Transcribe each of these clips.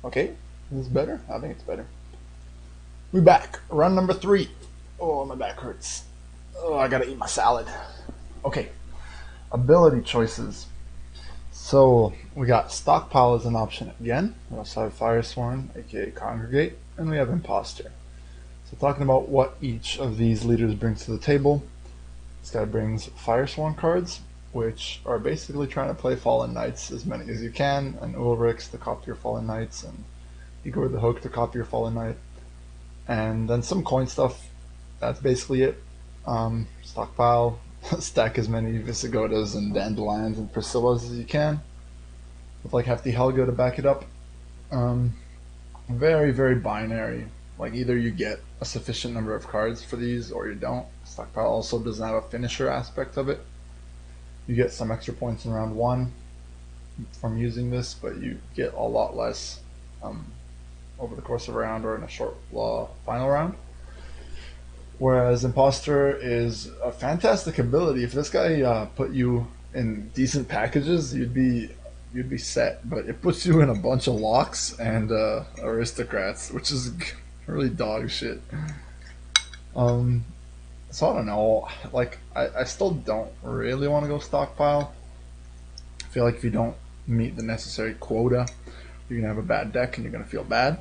Okay, is this better? I think it's better. We back. Run number 3. Oh, my back hurts. Oh, I gotta eat my salad. Okay, ability choices. So we got stockpile as an option again. We also have Firesworn, aka Congregate, and we have Imposter. So talking about what each of these leaders brings to the table. This guy brings Firesworn cards, which are basically trying to play Fallen Knights as many as you can, and Ulrichs to copy your Fallen Knights, and Igor the Hook to copy your Fallen Knight, and then some coin stuff. That's basically it. Stockpile, stack as many Visigodas and Dandelions and Priscillas as you can, with like Hefty Helga to back it up. Um, very, very binary. Like either you get a sufficient number of cards for these or you don't. Stockpile also doesn't have a finisher aspect of it. You get some extra points in round 1 from using this, but you get a lot less um, over the course of a round or in a short final round. Whereas Imposter is a fantastic ability. If this guy put you in decent packages, you'd be set. But it puts you in a bunch of locks and aristocrats, which is really dog shit. Um, so I don't know. Like I still don't really want to go stockpile. I feel like if you don't meet the necessary quota, you're gonna have a bad deck and you're gonna feel bad.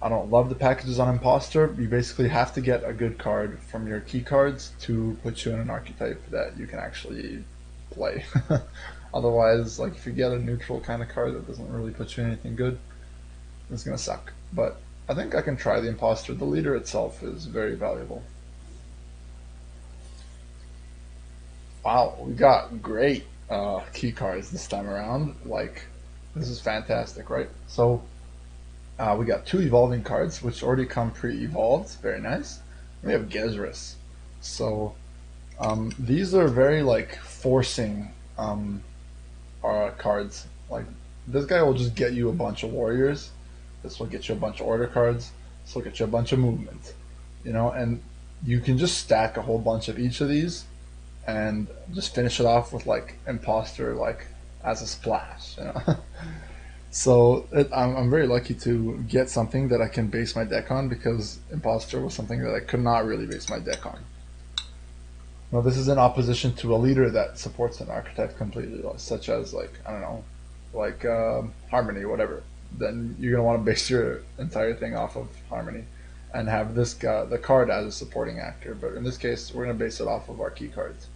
I don't love the packages on Imposter. You basically have to get a good card from your key cards to put you in an archetype that you can actually play. Otherwise, like if you get a neutral kind of card that doesn't really put you in anything good, it's gonna suck. But I think I can try the Imposter. The leader itself is very valuable. Wow, we got great key cards this time around. Like, this is fantastic, right? So we got 2 evolving cards, which already come pre-evolved. Very nice. We have Gezris. So these are very like forcing cards. Like this guy will just get you a bunch of warriors. This will get you a bunch of order cards. This will get you a bunch of movement. And you can just stack a whole bunch of each of these and just finish it off with like imposter like as a splash. So I'm very lucky to get something that I can base my deck on because imposter was something that I could not really base my deck on. Now this is in opposition to a leader that supports an archetype completely, such as like I don't know, like harmony, whatever. Then you're gonna want to base your entire thing off of harmony, and have this guy, the card as a supporting actor. But in this case, we're gonna base it off of our key cards.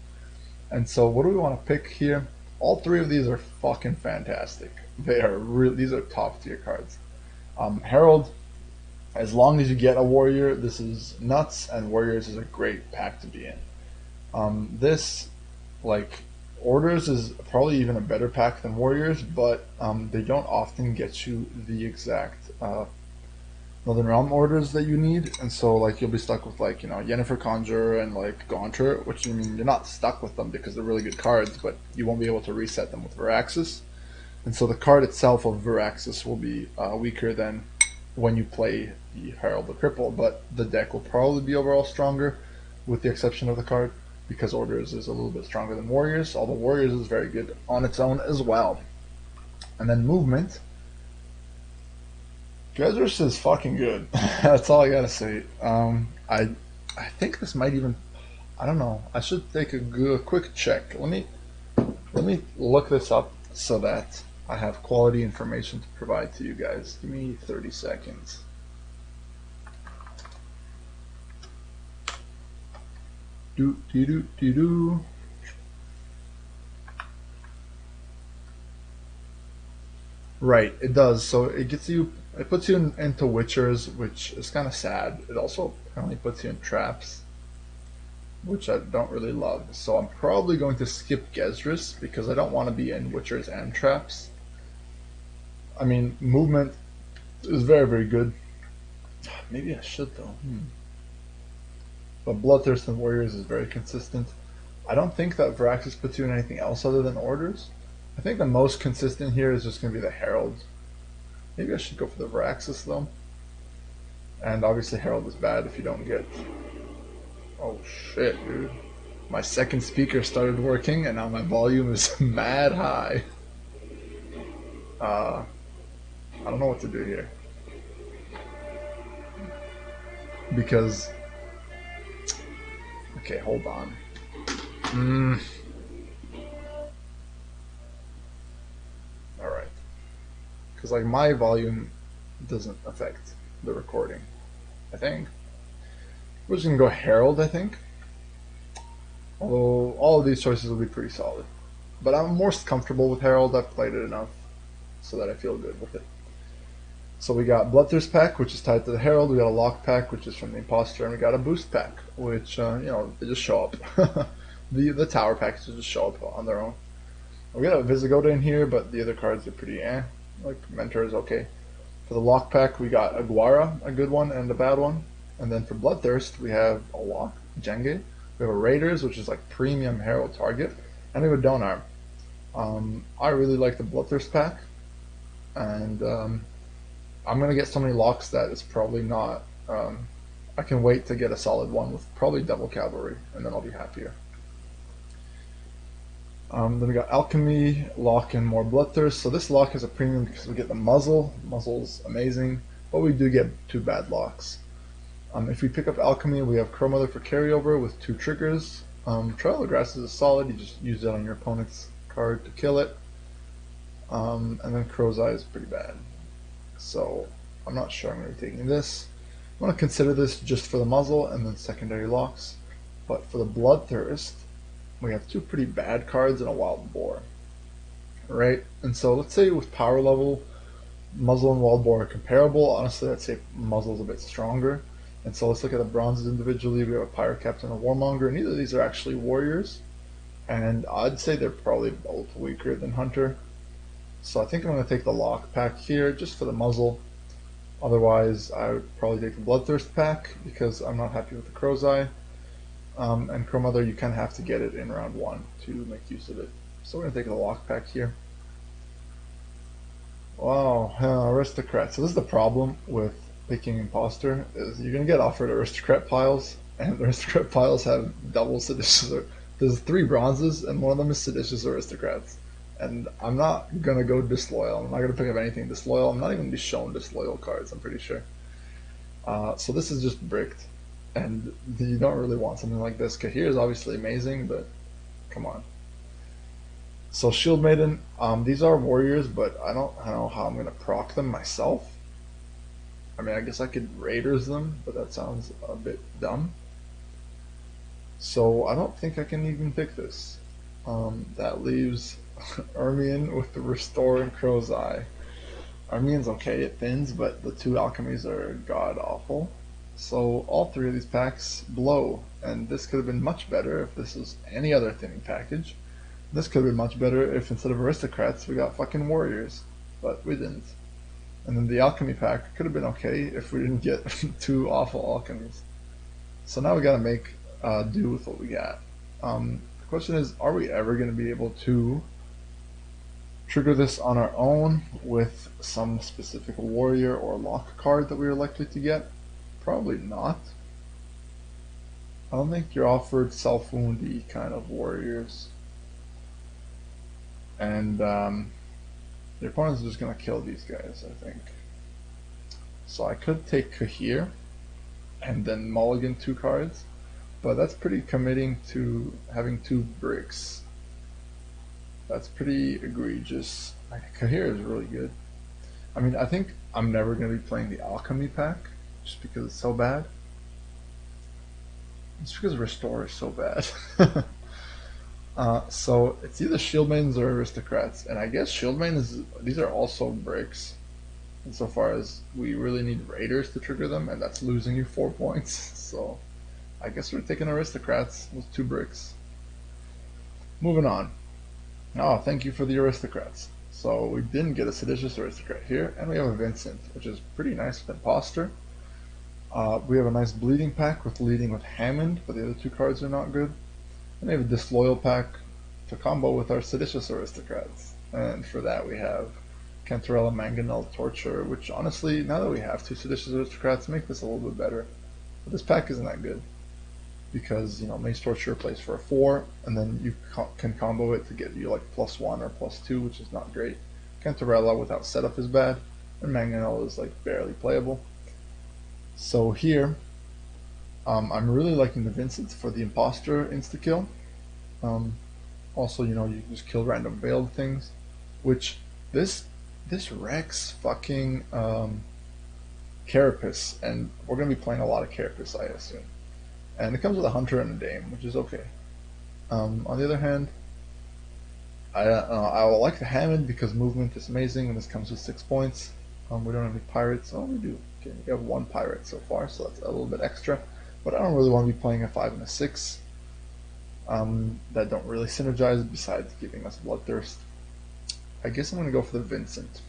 And so, what do we want to pick here? All 3 of these are fucking fantastic. They are really, these are top tier cards. Herald, as long as you get a warrior, this is nuts, and warriors is a great pack to be in. This, like, orders is probably even a better pack than warriors, but they don't often get you the exact Northern Realm orders that you need, and so like you'll be stuck with like Yennefer Conjurer and like Gaunter, which I mean you're not stuck with them because they're really good cards, but you won't be able to reset them with Veraxis, and so the card itself of Veraxis will be weaker than when you play the Herald the Cripple, but the deck will probably be overall stronger, with the exception of the card, because Orders is a little bit stronger than Warriors, although Warriors is very good on its own as well. And then movement. Dresders is fucking good. That's all I gotta say. I think this might even. I don't know. I should take a quick check. Let me look this up so that I have quality information to provide to you guys. Give me 30 seconds. Do do do do do. Right, it does. So it puts you into Witchers, which is kind of sad. It also apparently puts you in traps, which I don't really love. So I'm probably going to skip Gezris because I don't want to be in Witchers and traps. I mean, movement is very, very good. Maybe I should though. But Bloodthirst and Warriors is very consistent. I don't think that Veraxis puts you in anything else other than Orders. I think the most consistent here is just going to be the Herald. Maybe I should go for the Veraxis though. And obviously Herald is bad if you don't get... Oh shit, dude. My second speaker started working and now my volume is mad high. I don't know what to do here. Because... Okay, hold on. Alright. Because, like, my volume doesn't affect the recording, I think. We're just going to go Herald, I think. Although, all of these choices will be pretty solid. But I'm most comfortable with Herald. I've played it enough so that I feel good with it. So we got Bloodthirst pack, which is tied to the Herald. We got a Lock pack, which is from the Imposter, and we got a Boost pack, which they just show up. the Tower packs just show up on their own. We got a Visigoda in here, but the other cards are pretty Like Mentor is okay. For the Lock pack, we got Aguara, a good one, and a bad one. And then for Bloodthirst, we have a Lock, Jenge. We have a Raiders, which is like premium Herald target, and we have a Donarm. I really like the Bloodthirst pack, and I'm gonna get so many locks that it's probably not. I can wait to get a solid one with probably double cavalry, and then I'll be happier. Then we got Alchemy, Lock, and more Bloodthirst. So this lock is a premium because we get the Muzzle. Muzzle's amazing, but we do get 2 bad locks. If we pick up Alchemy, we have Crowmother for carryover with 2 triggers. Trail of Grasses is solid. You just use it on your opponent's card to kill it. And then Crow's Eye is pretty bad. So I'm not sure I'm going to be taking this. I'm going to consider this just for the Muzzle and then secondary locks. But for the Bloodthirst, we have 2 pretty bad cards and a Wild Boar. Right? And so let's say with power level, Muzzle and Wild Boar are comparable. Honestly, I'd say Muzzle's a bit stronger. And so let's look at the bronzes individually. We have a Pirate Captain and a Warmonger, and neither of these are actually warriors. And I'd say they're probably both weaker than Hunter. So I think I'm going to take the Lock pack here just for the Muzzle. Otherwise, I would probably take the Bloodthirst pack because I'm not happy with the Crow's Eye. And Crowmother, you kind of have to get it in round 1 to make use of it. So we're going to take the Lock pack here. Wow, Aristocrat. So this is the problem with picking Imposter, is you're going to get offered Aristocrat piles, and Aristocrat piles have double Seditious. There's 3 bronzes, and one of them is Seditious Aristocrats. And I'm not going to go Disloyal. I'm not going to pick up anything Disloyal. I'm not even going to be shown Disloyal cards, I'm pretty sure. So this is just bricked. And you don't really want something like this. Kahir is obviously amazing, but come on. So Shield Maiden, these are warriors, but I don't know how I'm going to proc them myself. I mean, I guess I could Raiders them, but that sounds a bit dumb. So I don't think I can even pick this. That leaves Ermion with the Restore and Crow's Eye. Ermion's okay, it thins, but the 2 alchemies are god awful. So all 3 of these packs blow, and this could have been much better if this was any other thinning package. This could have been much better if instead of Aristocrats we got fucking Warriors, but we didn't. And then the Alchemy pack could have been okay if we didn't get 2 awful alchemies. So now we gotta make do with what we got. The question is, are we ever going to be able to trigger this on our own with some specific warrior or lock card that we are likely to get? Probably not. I don't think you're offered self-woundy kind of warriors. And the opponent's just going to kill these guys, I think. So I could take Kahir and then mulligan 2 cards, but that's pretty committing to having 2 bricks. That's pretty egregious. Kahir is really good. I mean, I think I'm never going to be playing the Alchemy pack just because it's so bad. It's because Restore is so bad. So it's either Shield Maidens or Aristocrats, and I guess Shield Maidens, these are also bricks. Insofar as we really need Raiders to trigger them, and that's losing you 4 points. So I guess we're taking Aristocrats with 2 bricks. Moving on. Oh, thank you for the Aristocrats. So we didn't get a Seditious Aristocrat here, and we have a Vincent, which is pretty nice with Imposter. We have a nice Bleeding pack with leading with Hammond, but the other 2 cards are not good. And we have a Disloyal pack to combo with our Seditious Aristocrats. And for that we have Cantarella, Mangonel, Torture, which honestly, now that we have 2 Seditious Aristocrats, make this a little bit better. But this pack isn't that good. Because, you know, Mace Torture plays for a 4, and then you can combo it to get you like +1 or +2, which is not great. Cantarella without setup is bad. and Mangonel is like barely playable. So here, I'm really liking the Vincent for the imposter insta kill. Um, Also, you just kill random veiled things, which this this wrecks fucking Carapace, and we're gonna be playing a lot of Carapace, I assume. And it comes with a Hunter and a Dame, which is okay. On the other hand, I will like the Hammond because movement is amazing, and this comes with 6 points. We don't have any pirates. Oh, we do. Okay, we have one pirate so far, so that's a little bit extra. But I don't really want to be playing a 5 and a 6 that don't really synergize besides giving us Bloodthirst. I guess I'm going to go for the Vincent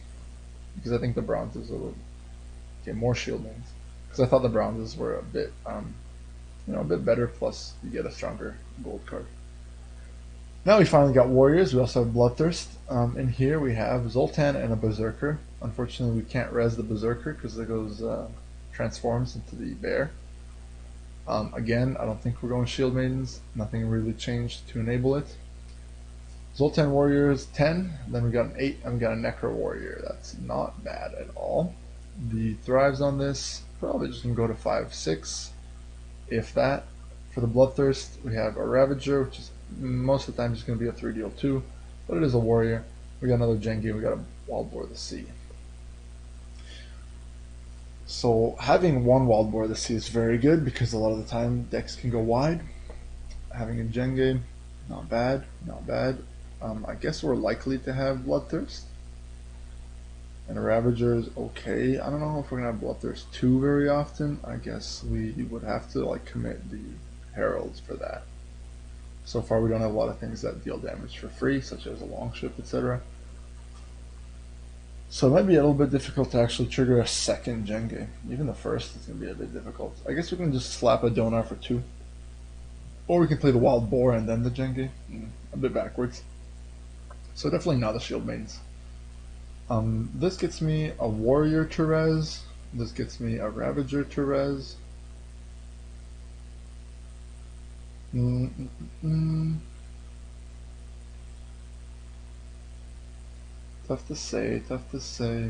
because I think the bronzes are more shield mains. Because I thought the bronzes were a bit, a bit better. Plus, you get a stronger gold card. Now we finally got warriors. We also have Bloodthirst. In here we have Zoltan and a Berserker. Unfortunately, we can't res the Berserker because it goes transforms into the bear. Again, I don't think we're going shield maidens. Nothing really changed to enable it. Zoltan warriors 10. Then we got an 8, and we got a Necro warrior. That's not bad at all. The thrives on this probably just gonna go to 5, 6, if that. For the Bloodthirst, we have a Ravager, which is most of the time just going to be a 3 deal 2, but it is a warrior. We got another Jenge, we got a Wild Boar of the Sea. So having one Wild Boar of the Sea is very good because a lot of the time decks can go wide. Having a Jenge, not bad, not bad. I guess we're likely to have Bloodthirst. And a Ravager is okay. I don't know if we're going to have Bloodthirst 2 very often. I guess we would have to like commit the Heralds for that. So far we don't have a lot of things that deal damage for free, such as a Longship, etc. So it might be a little bit difficult to actually trigger a second Jenge. Even the first is going to be a bit difficult. I guess we can just slap a Donar for 2. Or we can play the Wild Boar and then the Jenge. A bit backwards. So definitely not the Shield Maidens. This gets me a Warrior to res. This gets me a Ravager to res. Tough to say, tough to say.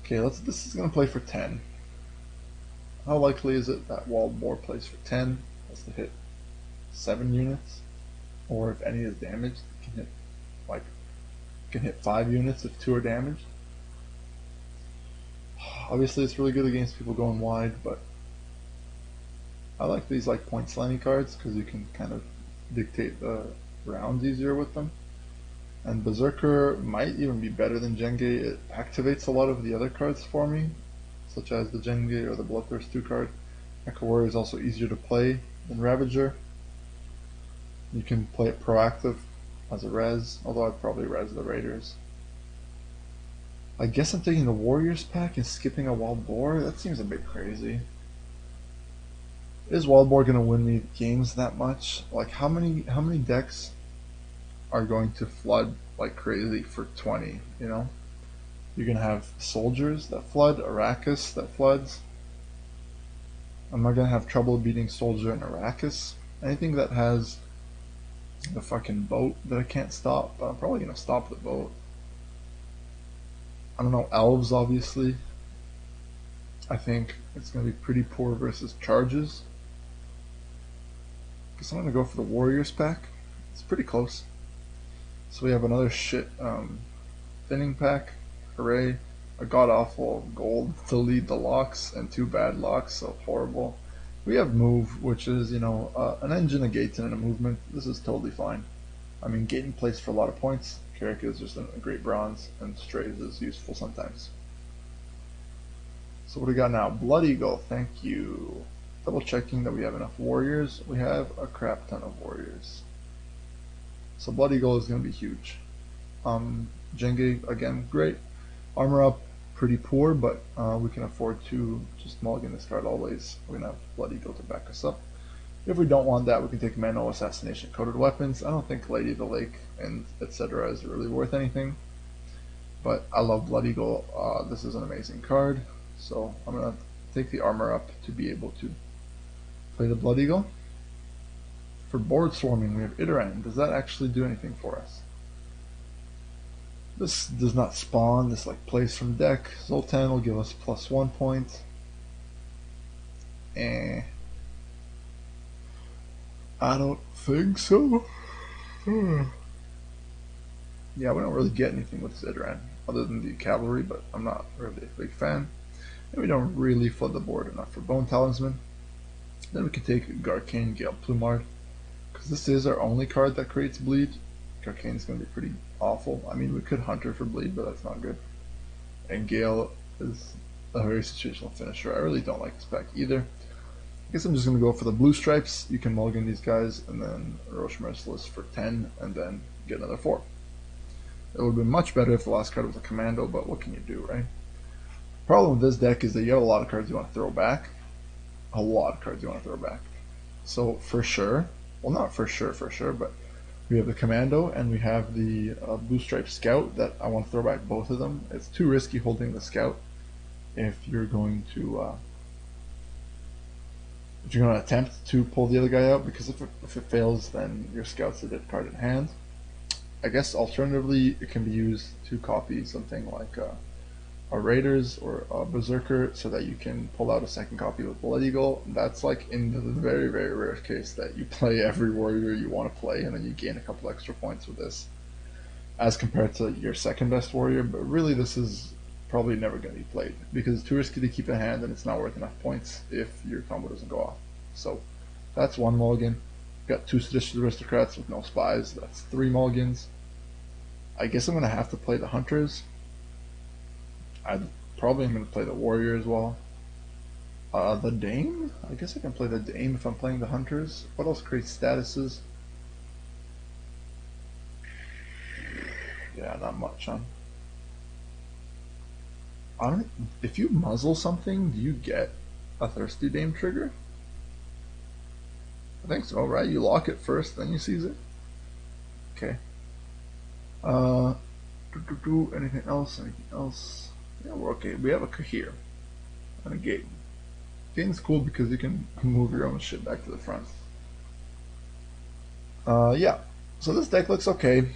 Okay, this is gonna play for 10. How likely is it that Wild Boar plays for 10? Has to hit 7 units? Or if any is damaged, can hit 5 units if 2 are damaged. Obviously it's really good against people going wide, but I like these like point slimy cards because you can kind of dictate the rounds easier with them. And Berserker might even be better than Jenge. It activates a lot of the other cards for me, such as the Jenge or the Bloodthirst 2 card. Mecha Warrior is also easier to play than Ravager. You can play it proactive as a res, although I'd probably res the Raiders. I guess I'm taking the Warriors pack and skipping a Wild Boar? That seems a bit crazy. Is Wild Boar gonna win me games that much? Like how many decks are going to flood like crazy for 20, you know? You're gonna have soldiers that flood, Arrakis that floods. I'm not gonna have trouble beating Soldier and Arrakis. Anything that has the fucking boat that I can't stop, but I'm probably gonna stop the boat. I don't know, Elves obviously. I think it's gonna be pretty poor versus Charges. Guess I'm gonna go for the Warriors pack. It's pretty close. So we have another shit thinning pack. Hooray. A god awful gold to lead the locks and 2 bad locks, so horrible. We have move, which is, an engine, a Gaten, and a movement. This is totally fine. I mean, Gaten plays for a lot of points. Carrick is just a great bronze, and Strays is useful sometimes. So what do we got now? Blood Eagle, thank you. Double checking that we have enough warriors. We have a crap ton of warriors. So Blood Eagle is going to be huge. Jenge, again, great. Armor up, pretty poor, but we can afford to just mulligan this card always. We're going to have Blood Eagle to back us up. If we don't want that, we can take Mano Assassination Coated Weapons. I don't think Lady of the Lake and etc. is really worth anything. But I love Blood Eagle. This is an amazing card. So I'm going to take the armor up to be able to play the Blood Eagle. For board swarming, we have Iteran. Does that actually do anything for us? This does not spawn, this like plays from deck. Zoltan will give us +1 point. I don't think so. Yeah, we don't really get anything with Zidran other than the cavalry, but I'm not really a big fan. And we don't really flood the board enough for Bone Talisman. Then we can take Garcane Gale Plumard, because this is our only card that creates bleed. Garcane is going to be pretty awful. I mean, we could Hunter for bleed, but that's not good. And Gale is a very situational finisher. I really don't like this pack either. I guess I'm just going to go for the blue stripes. You can mulligan these guys, and then Roche Merciless for 10, and then get another 4. It would have been much better if the last card was a commando, but what can you do, right? The problem with this deck is that you have a lot of cards you want to throw back. A lot of cards you want to throw back. So for sure, well not for sure, but we have the commando and we have the blue stripe scout that I want to throw back both of them. It's too risky holding the scout if you're going to attempt to pull the other guy out, because if it fails, then your scout's a dead card in hand. I guess alternatively it can be used to copy something like a Raiders or a Berserker, so that you can pull out a second copy with Blood Eagle. That's like in the very, very rare case that you play every warrior you want to play, and then you gain a couple extra points with this, as compared to your second best warrior. But really, this is probably never going to be played, because it's too risky to keep in hand, and it's not worth enough points if your combo doesn't go off. So that's one mulligan. Got 2 Seditious Aristocrats with no spies. That's 3 mulligans. I guess I'm going to have to play the Hunters. I probably am going to play the Warrior as well. The Dame? I guess I can play the Dame if I'm playing the Hunters. What else creates statuses? Yeah, not much, huh? If you muzzle something, do you get a Thirsty Dame trigger? I think so, right? You lock it first, then you seize it. Okay. Anything else? Anything else? Yeah, we're okay. We have a Kahir and a Gate. Gate's cool because you can move your own shit back to the front. Yeah. So this deck looks okay.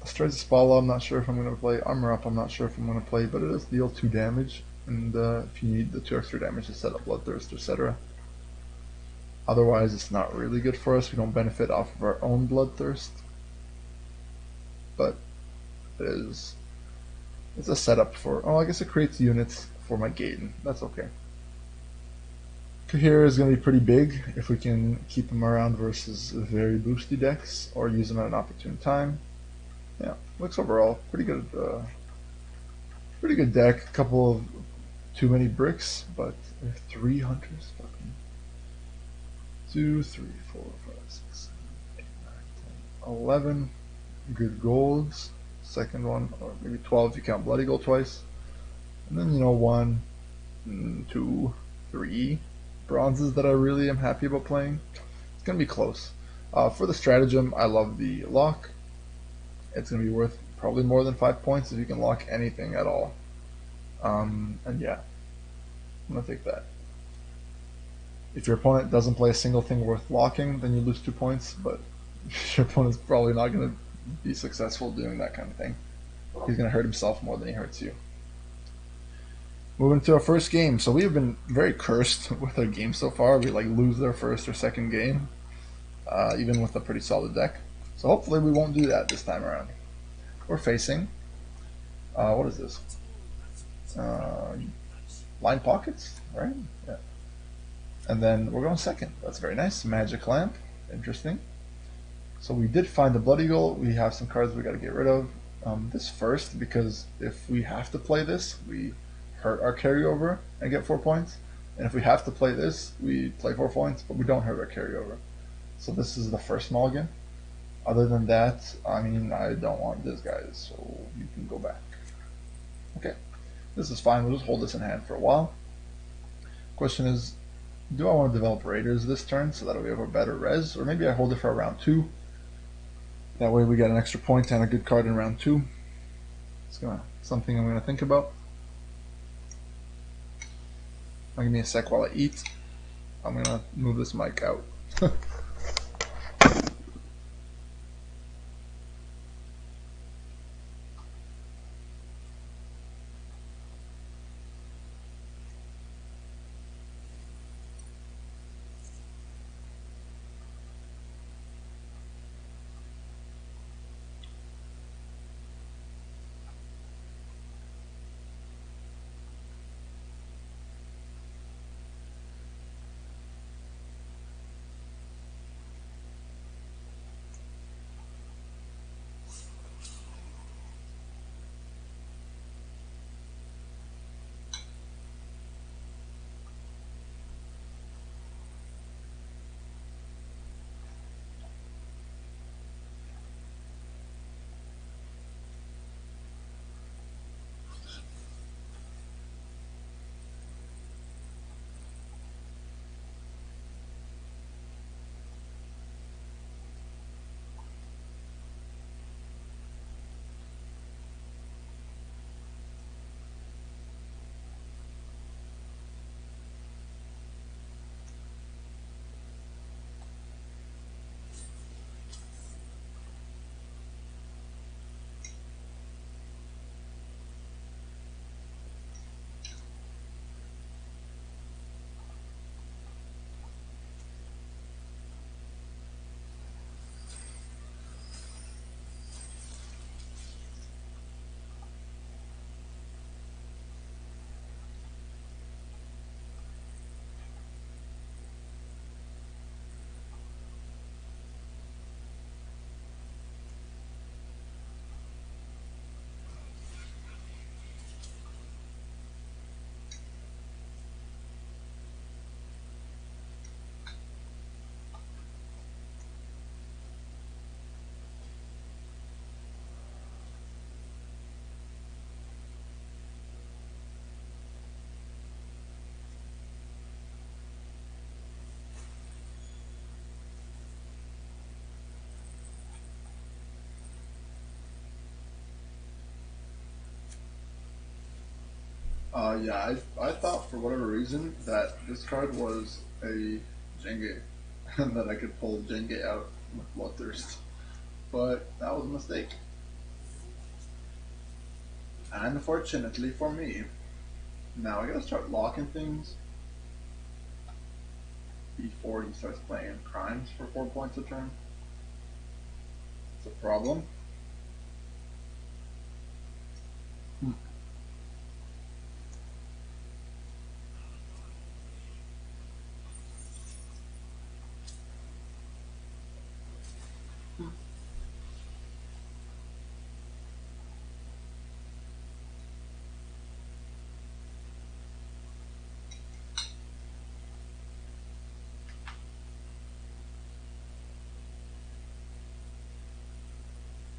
Straight Spala, I'm not sure if I'm going to play. Armor Up, I'm not sure if I'm going to play, but it does deal 2 damage, and if you need the 2 extra damage to set up Bloodthirst, etc. Otherwise, it's not really good for us. We don't benefit off of our own Bloodthirst, but it's a setup for. Oh, I guess it creates units for my Gaten. That's okay. Kahir is going to be pretty big if we can keep him around versus very boosty decks, or use him at an opportune time. Yeah, looks overall pretty good. Pretty good deck. A couple of too many bricks, but 3 hunters. Fucking 2, 3, 4, 5, 6, 7, 8, 9, 10, 11 good golds. Second one, or maybe 12 if you count Bloody Gold twice. And then 1, 2, 3 bronzes that I really am happy about playing. It's gonna be close. For the stratagem, I love the lock. It's going to be worth probably more than 5 points if you can lock anything at all. And yeah, I'm going to take that. If your opponent doesn't play a single thing worth locking, then you lose 2 points, but your opponent's probably not going to be successful doing that kind of thing. He's going to hurt himself more than he hurts you. Moving to our first game. So we've been very cursed with our game so far. We lose our first or second game, even with a pretty solid deck. So hopefully we won't do that this time around. We're facing, what is this? Line Pockets, right? Yeah. And then we're going second. That's very nice. Magic Lamp, interesting. So we did find the Blood Eagle. We have some cards we got to get rid of. This first, because if we have to play this, we hurt our carryover and get 4 points. And if we have to play this, we play 4 points, but we don't hurt our carryover. So this is the first mulligan. Other than that, I mean, I don't want this, guys, so you can go back. Okay, this is fine. We'll just hold this in hand for a while. Question is, do I want to develop Raiders this turn so that we have a better res? Or maybe I hold it for round 2. That way we get an extra point and a good card in round 2. It's something I'm going to think about. Give me a sec while I eat. I'm going to move this mic out. Yeah, I thought for whatever reason that this card was a Jenge, and that I could pull Jenge out with Bloodthirst, but that was a mistake. Unfortunately for me, now I gotta start locking things before he starts playing crimes for 4 points a turn. It's a problem. Hmm.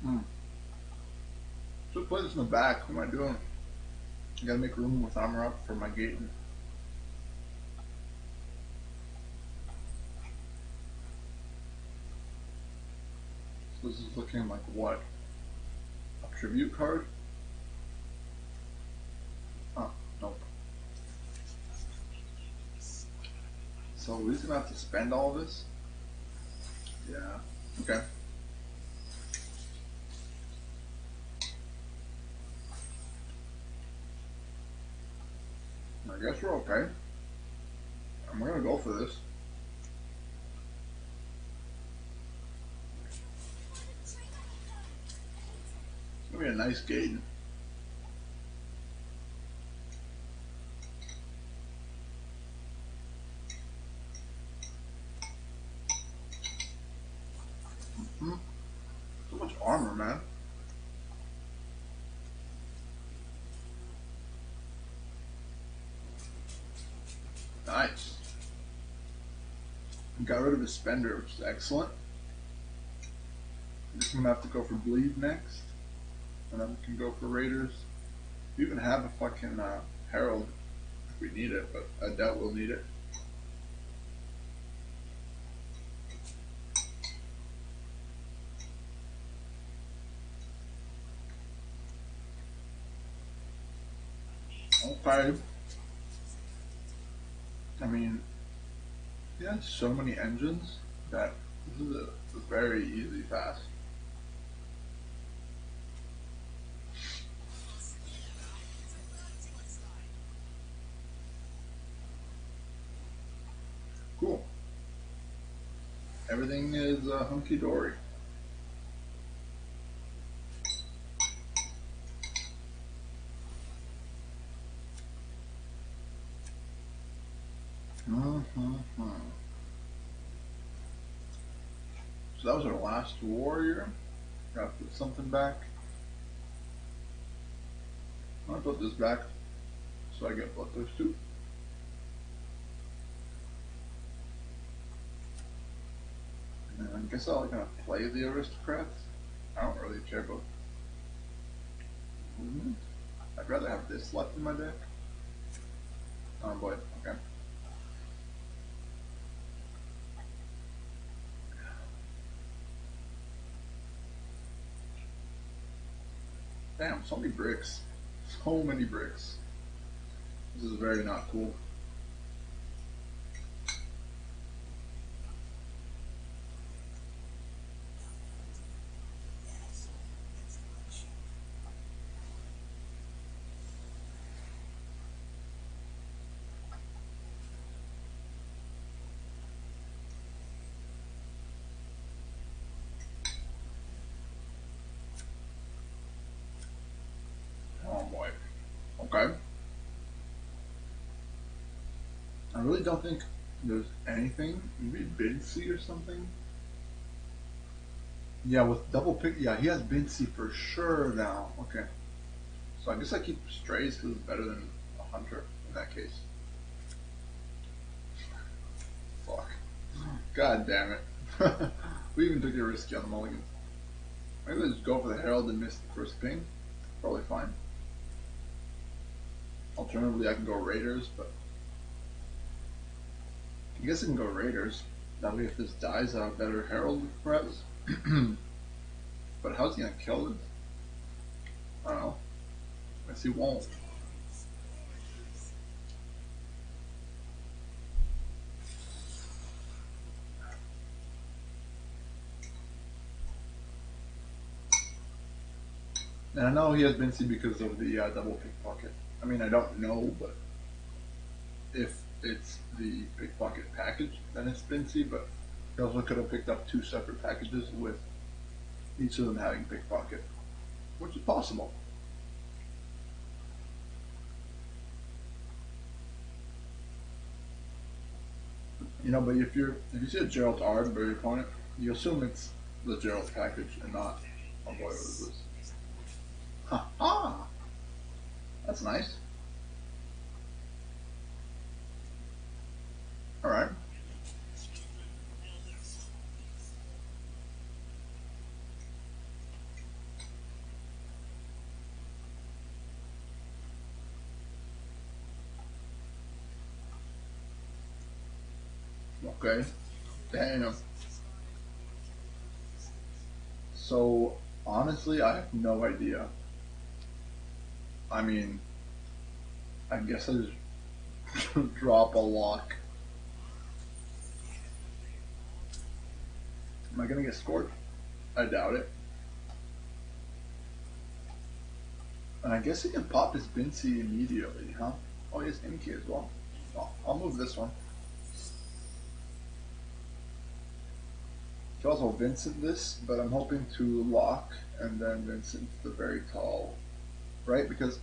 Hmm. Should play this in the back. What am I doing? I gotta make room with armor up for my gating. So this is looking like what? A tribute card? Oh, nope. So we're just gonna have to spend all this? Yeah. Okay. I guess we're okay. I'm gonna go for this. It's gonna be a nice gating. Hmm. So much armor, man. Nice. Got rid of his spender, which is excellent. I guess I'm gonna have to go for bleed next, and then we can go for raiders. We even have a fucking herald if we need it, but I doubt we'll need it. Okay. I mean, he has so many engines that this is a very easy pass. Cool. Everything is hunky dory. Mm-hmm. So that was our last warrior. Gotta put something back. I'm gonna put this back so I get Bloodthirst too. And I guess I'll gonna play the aristocrats. I don't really care about movement. I'd rather have this left in my deck. Oh boy, okay. Damn, so many bricks. So many bricks. This is very not cool. Oh boy. Okay. I really don't think there's anything. Maybe Binsey or something. Yeah, with double pick. Yeah, he has Binsey for sure now. Okay. So I guess I keep Strays because it's better than a Hunter in that case. Fuck. God damn it. We even took it risky on the mulligan. Maybe let's go for the Herald and miss the first ping. Probably fine. Alternatively, I can go Raiders, but I guess I can go Raiders. That way, if this dies, I have a better Herald, perhaps. But how's he gonna kill it? I don't know. I guess he won't. And I know he has Bincy because of the double pickpocket. I mean, I don't know, but if it's the pickpocket package, then it's Bincy, but he also could have picked up two separate packages with each of them having pickpocket, which is possible. You know, but if you see a Gerald Ard by your opponent, you assume it's the Gerald package and not, oh boy, what is this? Ha ha! That's nice. Alright. Okay. Damn. So, honestly, I have no idea. I mean, I guess I just drop a lock. Am I gonna get scored? I doubt it. And I guess he can pop his Bincy immediately, huh? Oh, he has Imki as well. Oh, I'll move this one. He also Vincent this, but I'm hoping to lock and then Vincent the very tall, right? Because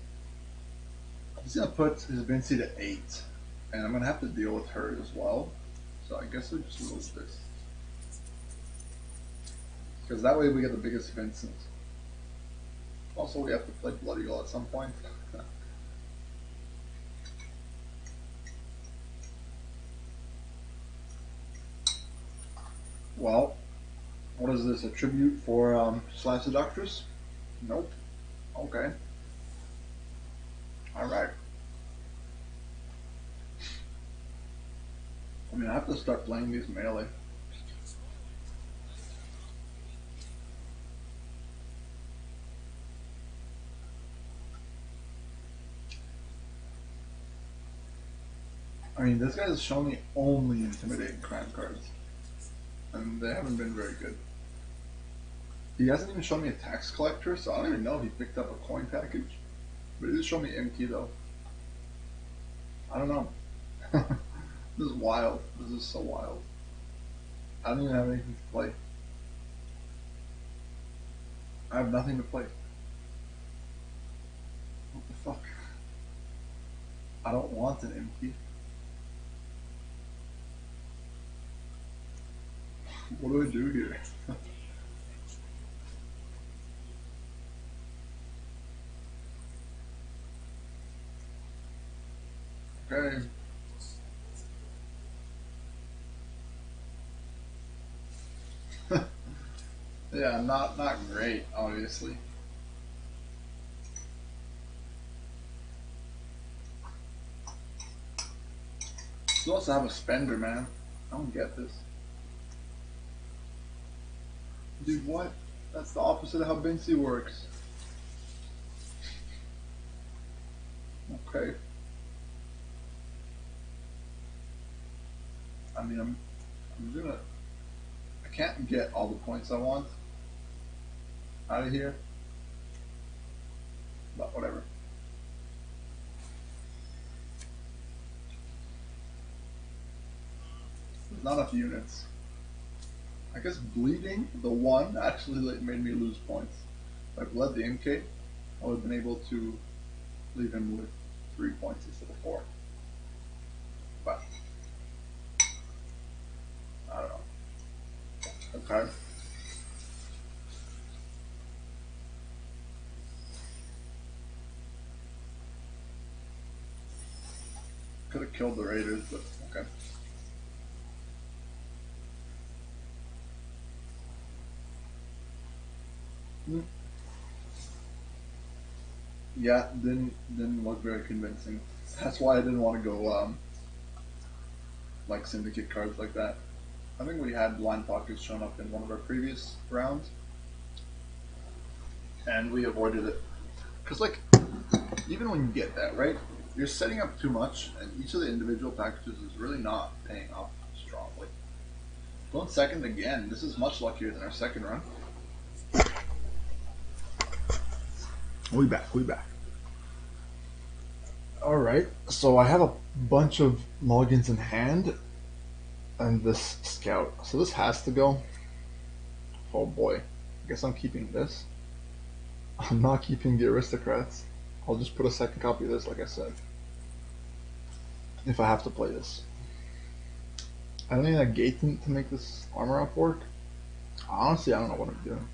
he's gonna put his Bincy to 8, and I'm gonna have to deal with her as well. So I guess we just move this. Because that way we get the biggest Vincent. Also, we have to play Bloody Goal at some point. Well, what is this? A tribute for Sly Seductress? Nope. Okay. Alright. I mean, I have to start playing these melee. I mean, this guy has shown me only intimidating crime cards, and they haven't been very good. He hasn't even shown me a tax collector, so I don't even know if he picked up a coin package. But he did show me MT though. I don't know. This is wild. This is so wild. I don't even have anything to play. I have nothing to play. What the fuck? I don't want an MT. What do I do here? Okay. Yeah, not great, obviously. You also have a spender, man. I don't get this. Dude, what? That's the opposite of how Bincy works. Okay. I mean, I'm gonna. I can't get all the points I want out of here, but whatever. There's not enough units. I guess bleeding the one actually made me lose points. If I bled the MK, I would have been able to leave him with 3 points instead of 4. But I don't know. Okay. Could have killed the Raiders, but okay. Yeah, didn't look very convincing. That's why I didn't want to go like syndicate cards like that. I think we had blind pockets shown up in one of our previous rounds, and we avoided it. Cause like, even when you get that right, you're setting up too much, and each of the individual packages is really not paying off strongly. Going second again. This is much luckier than our second run. We back, we back. All right, so I have a bunch of mulligans in hand and this scout. So this has to go. Oh boy, I guess I'm keeping this. I'm not keeping the aristocrats. I'll just put a second copy of this, like I said, if I have to play this. I don't need a gate to make this armor up work. Honestly, I don't know what I'm doing.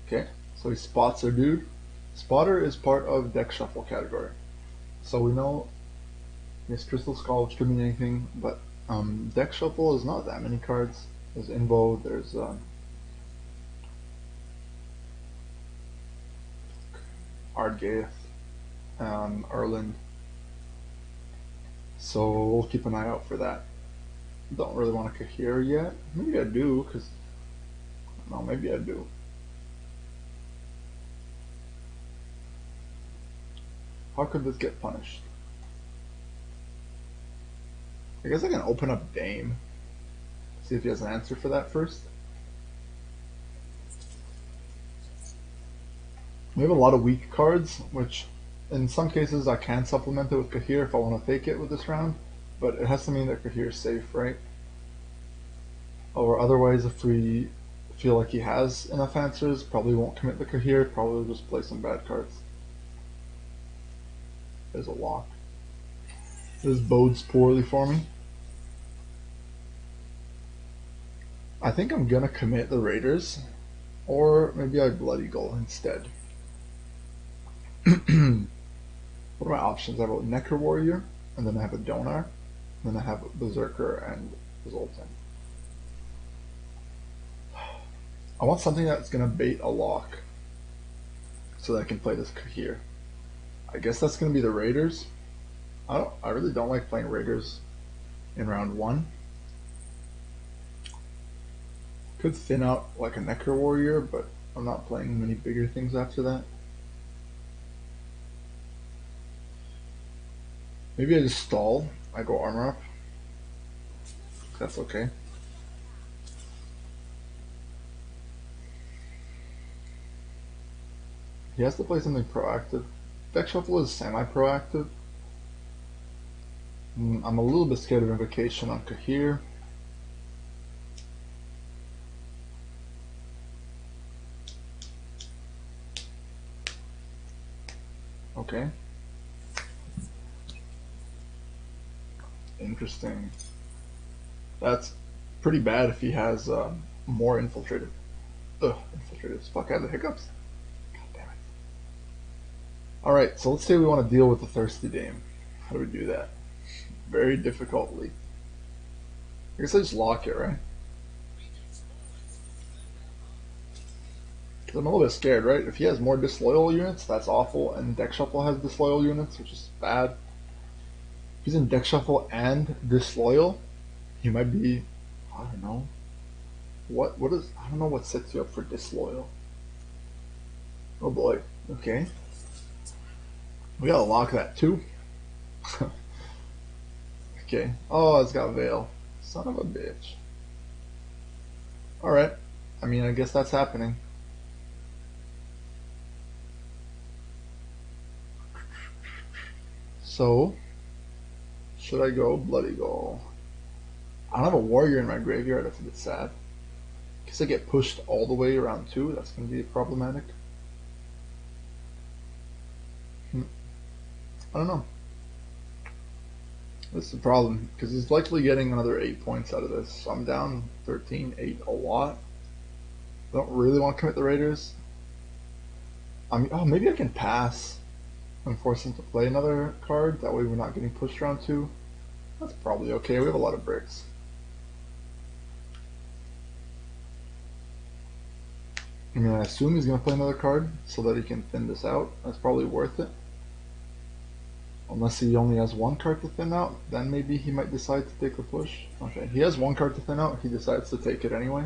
Okay, so he spots our dude. Spotter is part of deck shuffle category. So we know this Crystal Skull, which could mean anything, but deck shuffle is not that many cards. There's Invo, there's Ardgaith, Erland. So we'll keep an eye out for that. Don't really want to Kahir yet. Maybe I do, because... No, maybe I do. How could this get punished? I guess I can open up Dame. See if he has an answer for that first. We have a lot of weak cards, which in some cases I can supplement it with Kahir if I want to take it with this round, but it has to mean that Kahir is safe, right? Or otherwise, if we feel like he has enough answers, probably won't commit the Kahir, probably just play some bad cards. There's a lock. This bodes poorly for me. I think I'm gonna commit the Raiders, or maybe I Bloody Gull instead. What are my options? I have a Necro Warrior, and then I have a Donar, and then I have a Berserker and Zoltan. I want something that's gonna bait a lock, so that I can play this here. I guess that's gonna be the Raiders. I really don't like playing Raiders in round one. Could thin out like a Necro Warrior, but I'm not playing many bigger things after that. Maybe I just stall. I go armor up. That's okay. He has to play something proactive. Deck Shuffle is semi-proactive. I'm a little bit scared of Invocation on Kahir. Okay. Interesting. That's pretty bad if he has more infiltrated. Ugh, infiltrated. Fuck, I had the hiccups. God damn it. Alright, so let's say we want to deal with the Thirsty Dame. How do we do that? Very difficultly. I guess I just lock it, right? Because I'm a little bit scared, right? If he has more disloyal units, that's awful, and Deck Shuffle has disloyal units, which is bad. If he's in Deck Shuffle and disloyal, he might be, I don't know. What is, I don't know what sets you up for disloyal. Oh boy, okay. We gotta lock that too. Okay. Oh, it's got Veil. Son of a bitch. Alright. I mean, I guess that's happening. So, should I go Bloody Gull? I don't have a warrior in my graveyard, that's a bit sad. In case I get pushed all the way around 2, that's going to be problematic. I don't know. That's the problem, because he's likely getting another 8 points out of this. So I'm down 13, 8, a lot. I don't really want to commit the Raiders. I mean, oh, maybe I can pass and force him to play another card. That way we're not getting pushed around 2. That's probably okay. We have a lot of bricks. I mean, I assume he's going to play another card so that he can thin this out. That's probably worth it. Unless he only has one card to thin out, then maybe he might decide to take the push. Okay, he has one card to thin out, he decides to take it anyway.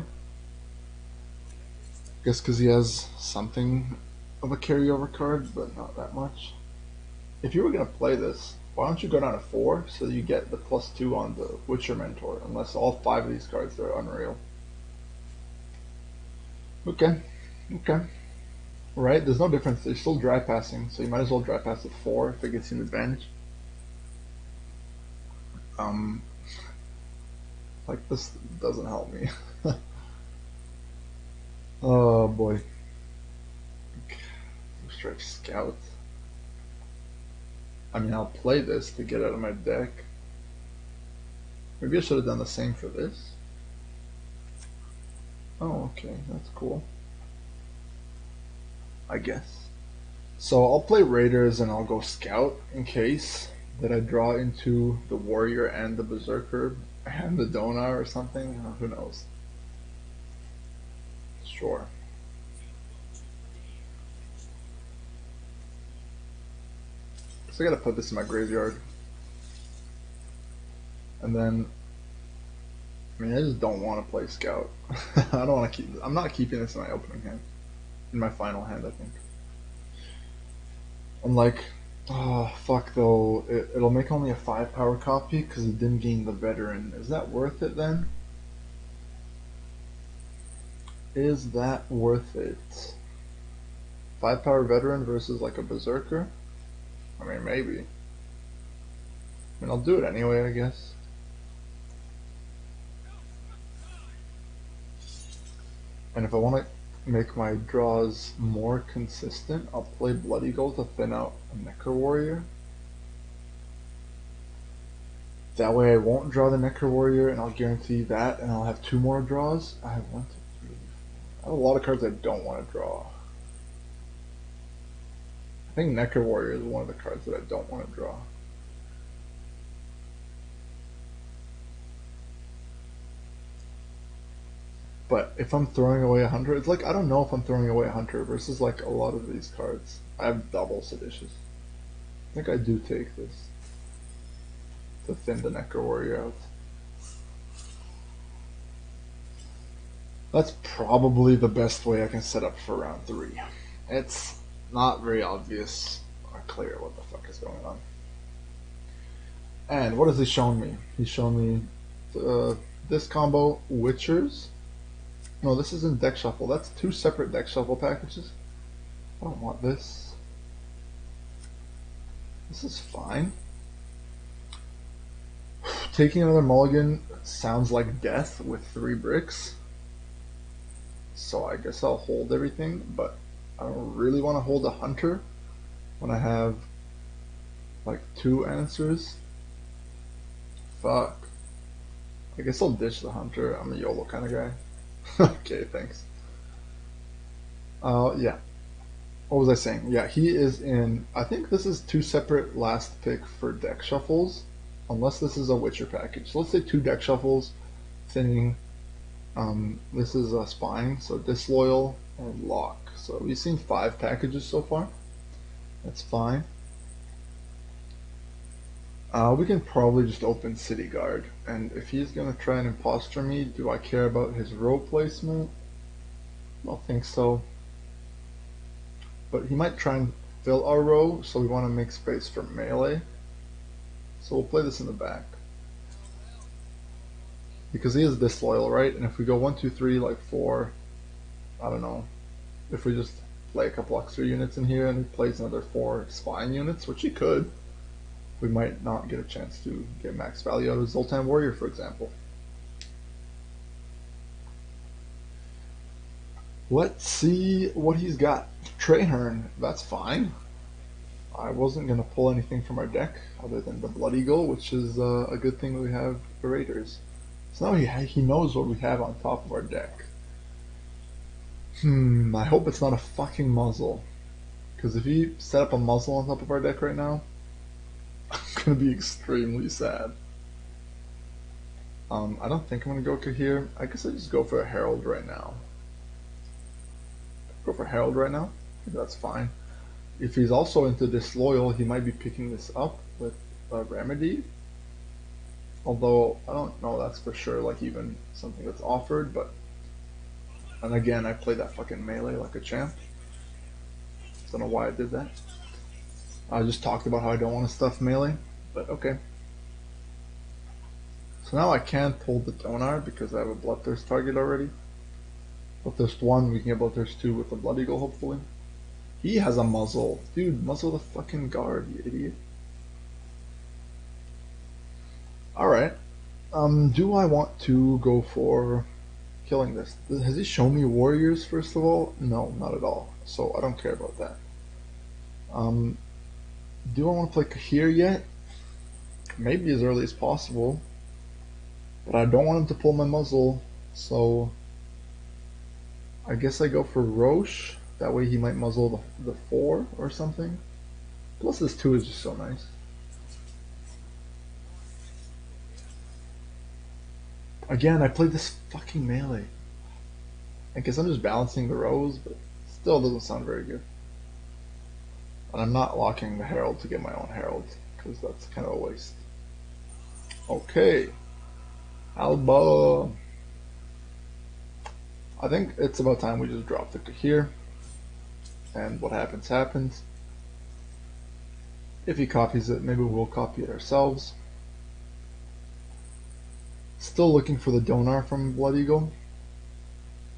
Guess because he has something of a carryover card, but not that much. If you were going to play this, why don't you go down to 4 so you get the +2 on the Witcher Mentor, unless all 5 of these cards are unreal. Okay, okay. Right? There's no difference. They're still dry passing, so you might as well dry pass with 4 if it gets you an advantage. Um, like this doesn't help me. Oh boy. Stretch Scout. I mean, I'll play this to get out of my deck. Maybe I should have done the same for this. Oh, okay, that's cool. I guess. So I'll play Raiders and I'll go Scout in case that I draw into the Warrior and the Berserker and the Donar or something. Who knows? Sure. So I gotta put this in my graveyard. And then, I mean, I just don't want to play Scout. I don't want to keep. I'm not keeping this in my opening hand. In my final hand, I think. I'm like, oh fuck though. It'll make only a 5 power copy because it didn't gain the veteran. Is that worth it then? Is that worth it? 5 power veteran versus like a berserker? I mean, maybe. I mean, I'll do it anyway, I guess. And if I want to make my draws more consistent, I'll play Blood Eagle to thin out a Necro Warrior. That way I won't draw the Necro Warrior and I'll guarantee that and I'll have 2 more draws. I have 1, 2, 3, 4. I have a lot of cards I don't want to draw. I think Necro Warrior is one of the cards that I don't want to draw. But if I'm throwing away a hunter, it's like I don't know if I'm throwing away a hunter versus like a lot of these cards. I have double seditious. I think I do take this to thin the Necro Warrior out. That's probably the best way I can set up for round 3. It's not very obvious or clear what the fuck is going on. And what has he shown me? He's shown me this combo, Witchers. No, this isn't deck shuffle. That's 2 separate deck shuffle packages. I don't want this. This is fine. Taking another mulligan sounds like death with 3 bricks. So I guess I'll hold everything, but I don't really want to hold a hunter when I have like 2 answers. Fuck. I guess I'll ditch the hunter. I'm a YOLO kind of guy. Okay, thanks. Yeah. What was I saying? Yeah, he is in. I think this is 2 separate last pick for deck shuffles, unless this is a Witcher package. So let's say 2 deck shuffles, thinning. This is a spine, so disloyal and lock. So we've seen 5 packages so far. That's fine. We can probably just open City Guard, and if he's gonna try and imposture me, do I care about his row placement? I don't think so. But he might try and fill our row, so we want to make space for melee. So we'll play this in the back. Because he is disloyal, right? And if we go 1, 2, 3, like 4, I don't know. If we just play a couple extra units in here and he plays another 4 spine units, which he could, we might not get a chance to get max value out of Zoltan Warrior, for example. Let's see what he's got. Trahern, that's fine. I wasn't going to pull anything from our deck other than the Blood Eagle, which is a good thing that we have the Raiders. So now he knows what we have on top of our deck. I hope it's not a fucking muzzle. Because if he set up a muzzle on top of our deck right now, I'm going to be extremely sad. I don't think I'm going to go Kahir. I guess I just go for a Herald right now. Go for Herald right now. That's fine. If he's also into Disloyal, he might be picking this up with Remedy. Although, I don't know that's for sure, like even something that's offered, but... And again, I played that fucking melee like a champ. Don't know why I did that. I just talked about how I don't want to stuff melee, but okay. So now I can pull the Donar because I have a Bloodthirst target already. Bloodthirst 1, we can get Bloodthirst 2 with the Blood Eagle, hopefully. He has a muzzle. Dude, muzzle the fucking guard, you idiot. Alright. Do I want to go for killing this? Has he shown me warriors, first of all? No, not at all. So I don't care about that. Um, do I want to play here yet? Maybe as early as possible. But I don't want him to pull my muzzle, so I guess I go for Roche. That way he might muzzle the 4 or something. Plus this 2 is just so nice. Again, I played this fucking melee. I guess I'm just balancing the rows, but still doesn't sound very good. And I'm not locking the Herald to get my own Herald, because that's kind of a waste. Okay. Alba. I think it's about time we just drop the here. And what happens, happens. If he copies it, maybe we'll copy it ourselves. Still looking for the Donar from Blood Eagle.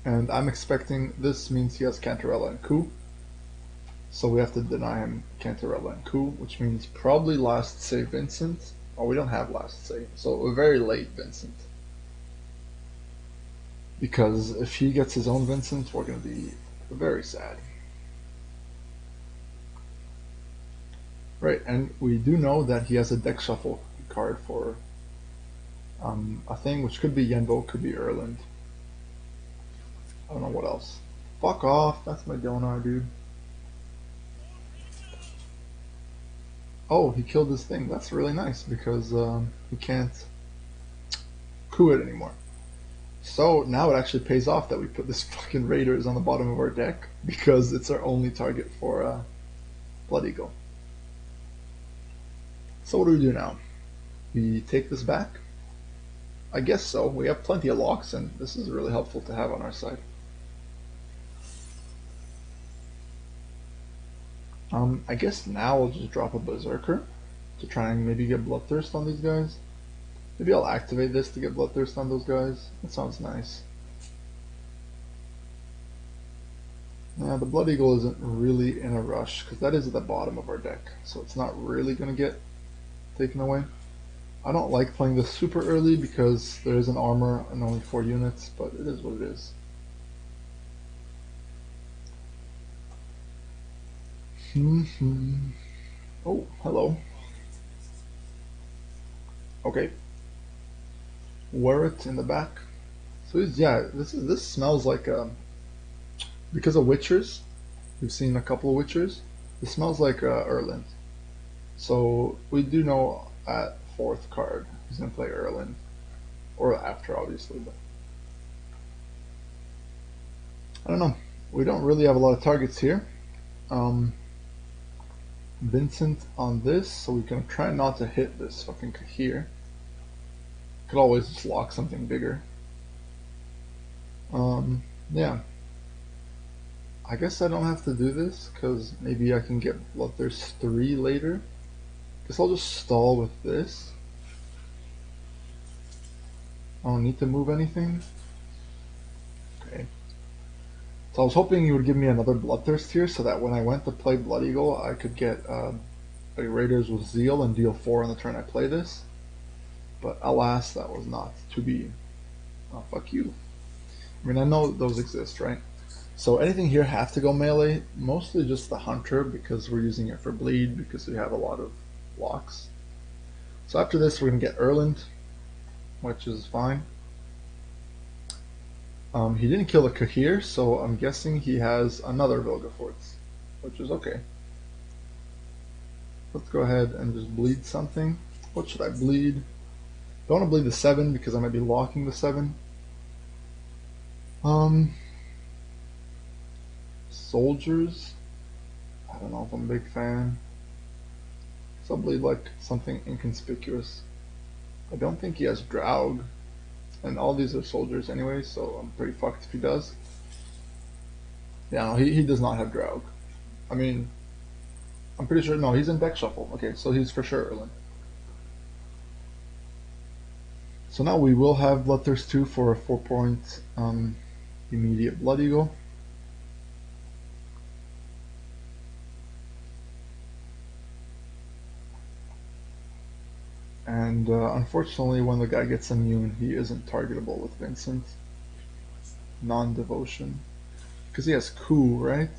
And I'm expecting this means he has Cantarella and Coup. So we have to deny him Cantarella and Coup, which means probably last save Vincent. Oh, we don't have last save, so a very late Vincent. Because if he gets his own Vincent, we're going to be very sad. Right, and we do know that he has a deck shuffle card for a thing, which could be Yenbo, could be Erland. I don't know what else. Fuck off, that's my Donar, dude. Oh, he killed this thing. That's really nice because he can't coup it anymore. So now it actually pays off that we put this fucking Raiders on the bottom of our deck because it's our only target for Blood Eagle. So what do we do now? We take this back? I guess so. We have plenty of locks and this is really helpful to have on our side. I guess now I'll just drop a Berserker to try and maybe get Bloodthirst on these guys. Maybe I'll activate this to get Bloodthirst on those guys. That sounds nice. Now the Blood Eagle isn't really in a rush because that is at the bottom of our deck, so it's not really going to get taken away. I don't like playing this super early because there is an armor and only 4 units, but it is what it is. Oh, hello. Okay. Wear it in the back. So yeah, this smells like because of Witchers. We've seen a couple of Witchers. It smells like Erland. So we do know at 4th card he's gonna play Erland, or after obviously. But I don't know. We don't really have a lot of targets here. Vincent on this, so we can try not to hit this fucking here. Could always just lock something bigger. Yeah. I guess I don't have to do this, because maybe I can get Bloodthirst 3 later. Guess I'll just stall with this. I don't need to move anything. Okay. So I was hoping you would give me another Bloodthirst here, so that when I went to play Blood Eagle, I could get Raiders with Zeal and deal 4 on the turn I play this. But alas, that was not to be. Oh, fuck you. I mean, I know those exist, right? So anything here have to go melee, mostly just the Hunter, because we're using it for bleed, because we have a lot of locks. So after this, we're going to get Erland, which is fine. He didn't kill the Kahir, so I'm guessing he has another Vilgefortz, which is okay. Let's go ahead and just bleed something. What should I bleed? Don't want to bleed the 7 because I might be locking the 7. Soldiers. I don't know if I'm a big fan. So I'll bleed like something inconspicuous. I don't think he has Draug. And all these are soldiers anyway, so I'm pretty fucked if he does. Yeah, no, he does not have Draug. I mean, I'm pretty sure, no, he's in deck shuffle. Okay, so he's for sure Erland. So now we will have Bloodthirst 2 for a 4-point immediate Blood Eagle. And unfortunately, when the guy gets immune, he isn't targetable with Vincent. Non-devotion. Because he has coup, right?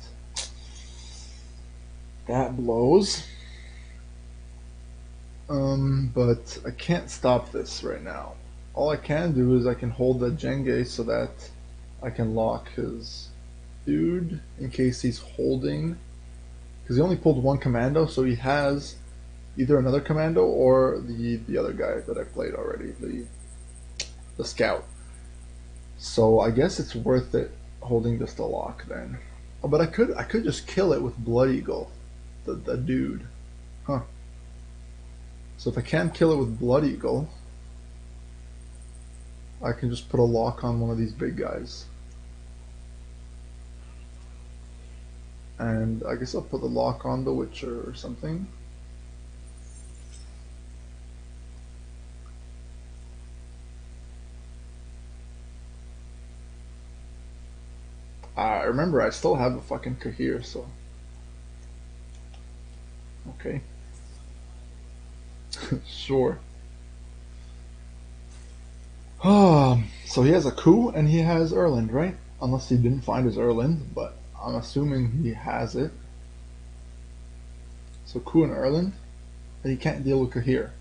That blows. But I can't stop this right now. All I can do is I can hold the Jenge so that I can lock his dude in case he's holding. Because he only pulled one commando, so he has either another commando or the other guy that I played already, the scout. So I guess it's worth it holding this to lock then. Oh, but I could just kill it with Blood Eagle, the dude. Huh. So if I can't kill it with Blood Eagle, I can just put a lock on one of these big guys. And I guess I'll put the lock on the Witcher or something. I remember I still have a fucking Kahir, so okay. Sure. So he has a coup and he has Erland, right? Unless he didn't find his Erland, but I'm assuming he has it. So coup and Erland, and he can't deal with Kahir.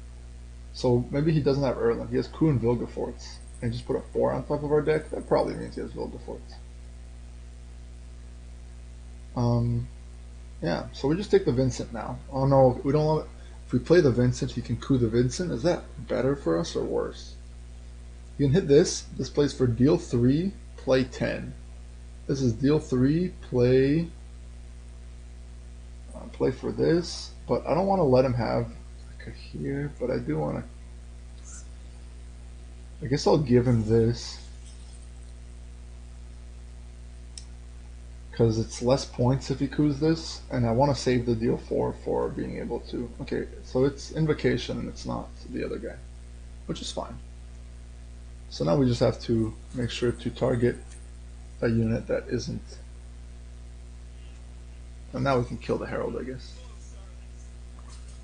So maybe he doesn't have Erland. He has coup and Vilgefortz. And just put a 4 on top of our deck. That probably means he has Vilgefortz. Yeah, so we just take the Vincent now. Oh no, we don't want. If we play the Vincent, he can coup the Vincent. Is that better for us or worse? You can hit this. This plays for deal 3, play 10. This is deal 3, play for this. But I don't want to let him have here, but I do want to. I guess I'll give him this. Because it's less points if he coups this, and I want to save the deal 4 for being able to. Okay, so it's Invocation and it's not the other guy, which is fine. So now we just have to make sure to target a unit that isn't. And now we can kill the Herald, I guess.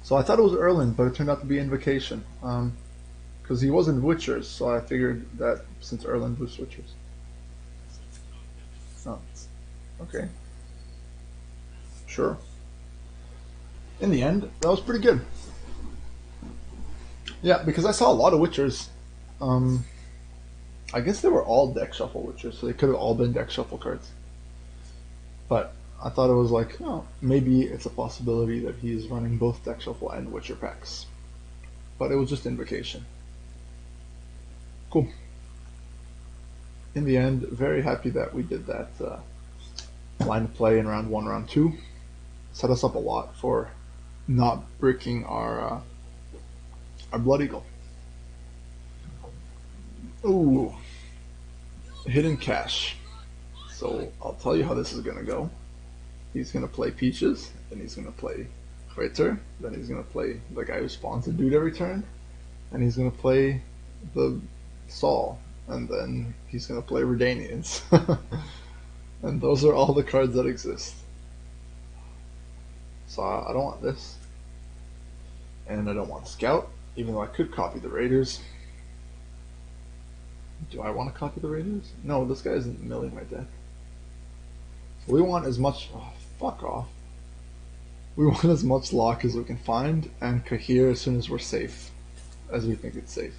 So I thought it was Erland, but it turned out to be Invocation. Because he wasn't Witchers, so I figured that since Erland was Witchers. Oh. Okay. Sure. In the end, that was pretty good. Yeah, because I saw a lot of Witchers. I guess they were all deck shuffle Witchers, so they could have all been deck shuffle cards. But I thought it was like, oh, maybe it's a possibility that he's running both deck shuffle and Witcher packs. But it was just Invocation. Cool. In the end, very happy that we did that line of play in round 1, round 2. Set us up a lot for not bricking our Blood Eagle. Ooh, hidden cache. So I'll tell you how this is gonna go. He's gonna play Peaches, then he's gonna play Ritter, then he's gonna play the guy who spawns a dude every turn, and he's gonna play the Saul, and then he's gonna play Redanians. And those are all the cards that exist. So I don't want this. And I don't want Scout, even though I could copy the Raiders. Do I want to copy the Raiders? No, this guy isn't milling my deck. So we want as much... Oh, fuck off. We want as much lock as we can find, and Kahir as soon as we're safe. As we think it's safe.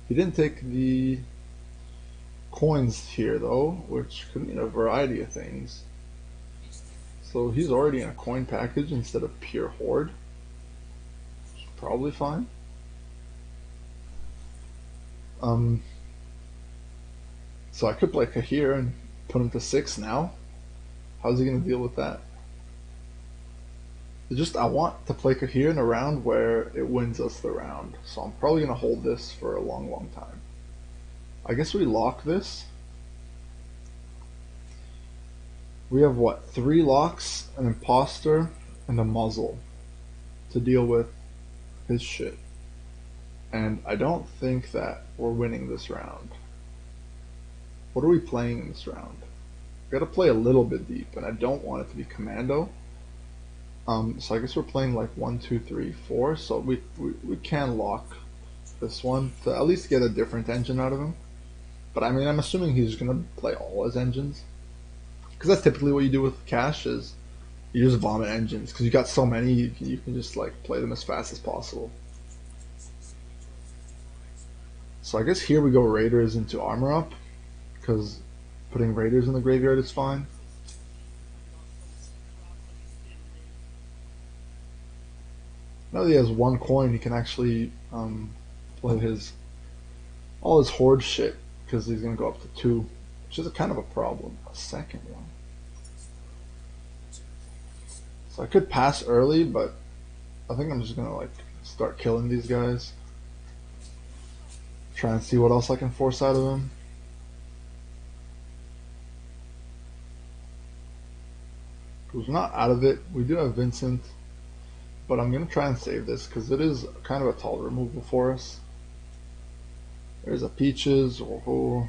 He didn't take the coins here though, which could mean a variety of things. So he's already in a coin package instead of pure horde. Which is probably fine. So I could play Kahir and put him to 6 now. How's he gonna deal with that? It's just I want to play Kahir in a round where it wins us the round. So I'm probably gonna hold this for a long time. I guess we lock this. We have what? 3 locks, an imposter, and a muzzle to deal with his shit. And I don't think that we're winning this round. What are we playing in this round? We gotta play a little bit deep, and I don't want it to be commando. So I guess we're playing like 1, 2, 3, 4. So we can lock this one to at least get a different engine out of him. But I mean, I'm assuming he's gonna play all his engines because that's typically what you do with cash is you just vomit engines because you got so many you can just like play them as fast as possible. So I guess here we go raiders into armor up because putting raiders in the graveyard is fine. Now that he has 1 coin, he can actually play his all his horde shit because he's gonna go up to 2, which is a kind of a problem. A second one. So I could pass early, but I think I'm just gonna like start killing these guys. Try and see what else I can force out of him. Who's not out of it. We do have Vincent, but I'm gonna try and save this because it is kind of a tall removal for us. There's a Peaches. Oh,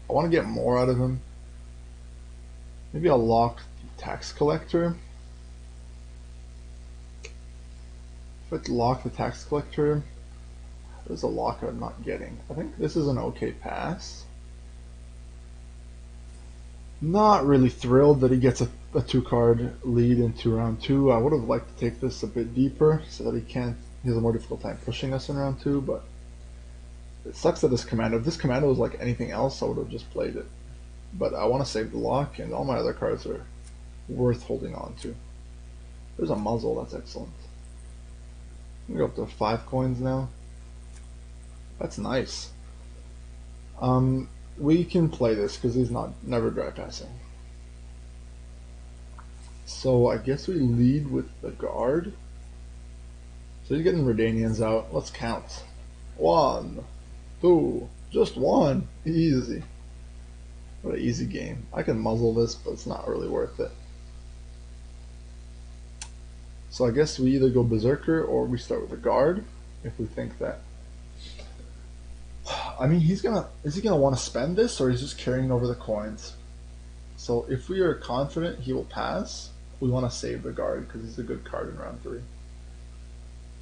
I want to get more out of him. Maybe I'll lock the Tax Collector. If I lock the Tax Collector, there's a lock I'm not getting. I think this is an okay pass. Not really thrilled that he gets a 2-card lead into round 2. I would have liked to take this a bit deeper so that he has a more difficult time pushing us in round 2, but it sucks that this commando. If this commando was like anything else, I would have just played it. But I want to save the lock, and all my other cards are worth holding on to. There's a muzzle, that's excellent. I'm gonna go up to 5 coins now. That's nice. We can play this because he's never dry passing. So I guess we lead with the guard. So he's getting Redanians out. Let's count. 1, 2, just 1. Easy. What an easy game. I can muzzle this, but it's not really worth it. So I guess we either go Berserker or we start with a guard if we think that. I mean, is he gonna want to spend this, or he's just carrying over the coins? So if we are confident he will pass, we want to save the guard because he's a good card in round 3.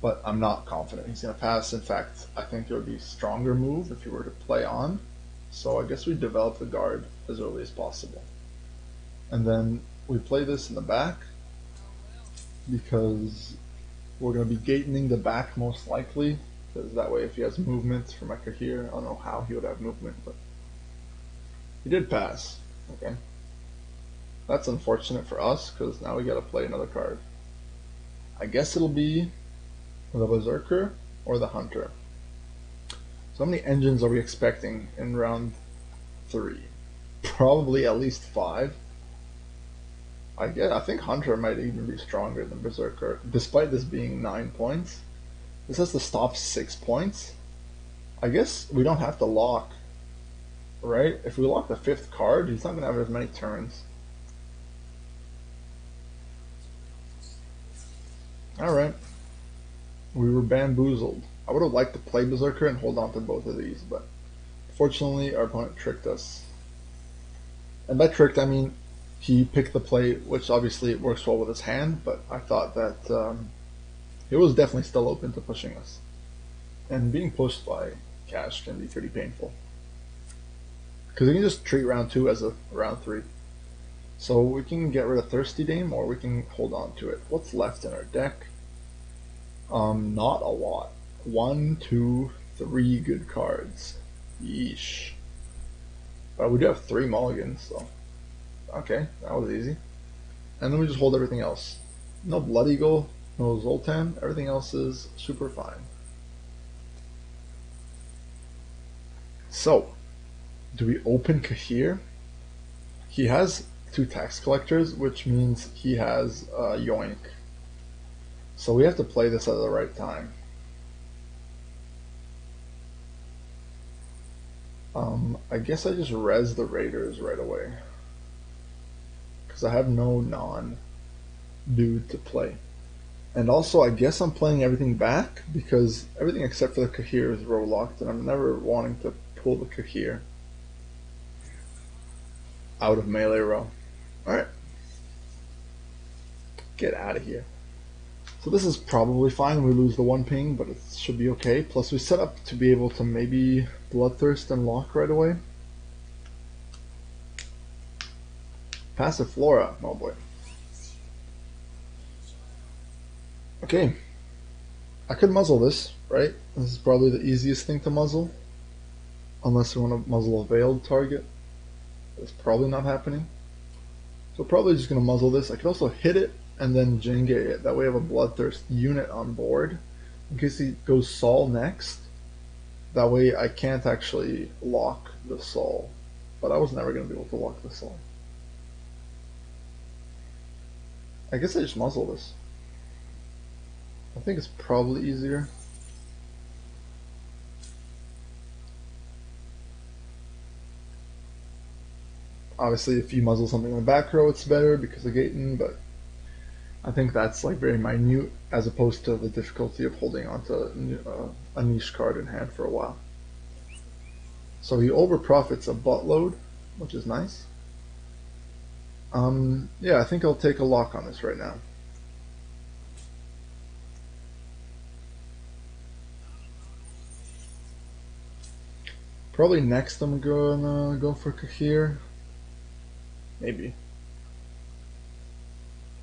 But I'm not confident he's gonna pass. In fact, I think it would be a stronger move if he were to play on. So I guess we develop the guard as early as possible, and then we play this in the back because we're gonna be gatening the back most likely. Because that way, if he has movement from Eka here, I don't know how he would have movement, but he did pass. Okay, that's unfortunate for us because now we got to play another card. I guess it'll be the Berserker or the Hunter. So how many engines are we expecting in round 3? Probably at least 5. I think Hunter might even be stronger than Berserker, despite this being 9 points. This has to stop 6 points. I guess we don't have to lock, right? If we lock the 5th card, he's not going to have as many turns. Alright. We were bamboozled. I would have liked to play Berserker and hold on to both of these, but fortunately our opponent tricked us. And by tricked, I mean he picked the play, which obviously it works well with his hand, but I thought that it was definitely still open to pushing us. And being pushed by cash can be pretty painful. Because you can just treat round 2 as a round 3. So we can get rid of Thirsty Dame or we can hold on to it. What's left in our deck? Not a lot. 1, 2, 3 good cards. Yeesh. But we do have 3 mulligans, so okay, that was easy. And then we just hold everything else. No Blood Eagle, no Zoltan, everything else is super fine. So, do we open Kahir? He has 2 tax collectors, which means he has Yoink. So we have to play this at the right time. I guess I just res the Raiders right away. Because I have no non-dude to play. And also, I guess I'm playing everything back because everything except for the Kahir is row locked, and I'm never wanting to pull the Kahir out of melee row. Alright. Get out of here. So this is probably fine. We lose the one ping, but it should be okay. Plus we set up to be able to maybe Bloodthirst and lock right away. Passive Flora. Oh boy. Okay. I could muzzle this, right? This is probably the easiest thing to muzzle. Unless we want to muzzle a veiled target. That's probably not happening. So probably just going to muzzle this. I could also hit it and then Jenge it. That way I have a Bloodthirst unit on board. In case he goes Sol next. That way I can't actually lock the Sol. But I was never going to be able to lock the Sol. I guess I just muzzle this. I think it's probably easier. Obviously, if you muzzle something in the back row, it's better because of Gaten, but I think that's like very minute as opposed to the difficulty of holding onto a niche card in hand for a while. So he overprofits a buttload, which is nice. Yeah, I think I'll take a lock on this right now. Probably next I'm gonna go for Kahir. Maybe.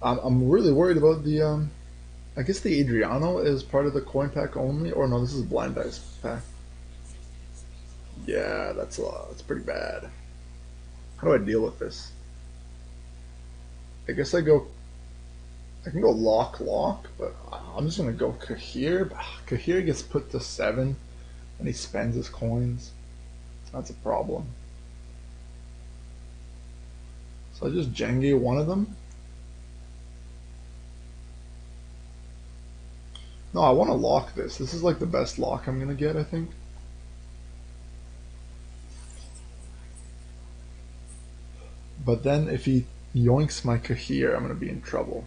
I'm really worried about the, I guess the Adriano is part of the coin pack only, or no, this is blind dice pack. Yeah, that's pretty bad. How do I deal with this? I guess I can go lock, but I'm just gonna go Kahir. Kahir gets put to 7 and he spends his coins. That's a problem. So I just Jenge one of them. No, I want to lock this. This is like the best lock I'm gonna get, I think. But then if he yoinks my Kahir, I'm gonna be in trouble.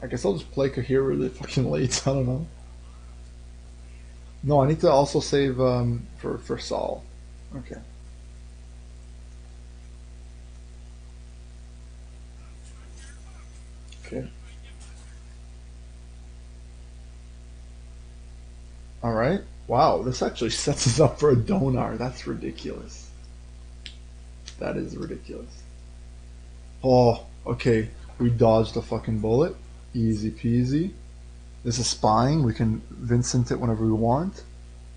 I guess I'll just play Kahir really fucking late. I don't know. No, I need to also save for Sol. Okay. Okay. All right. Wow, this actually sets us up for a Donar. That's ridiculous. That is ridiculous. Oh, okay. We dodged a fucking bullet. Easy peasy. This is spying. We can Vincent it whenever we want.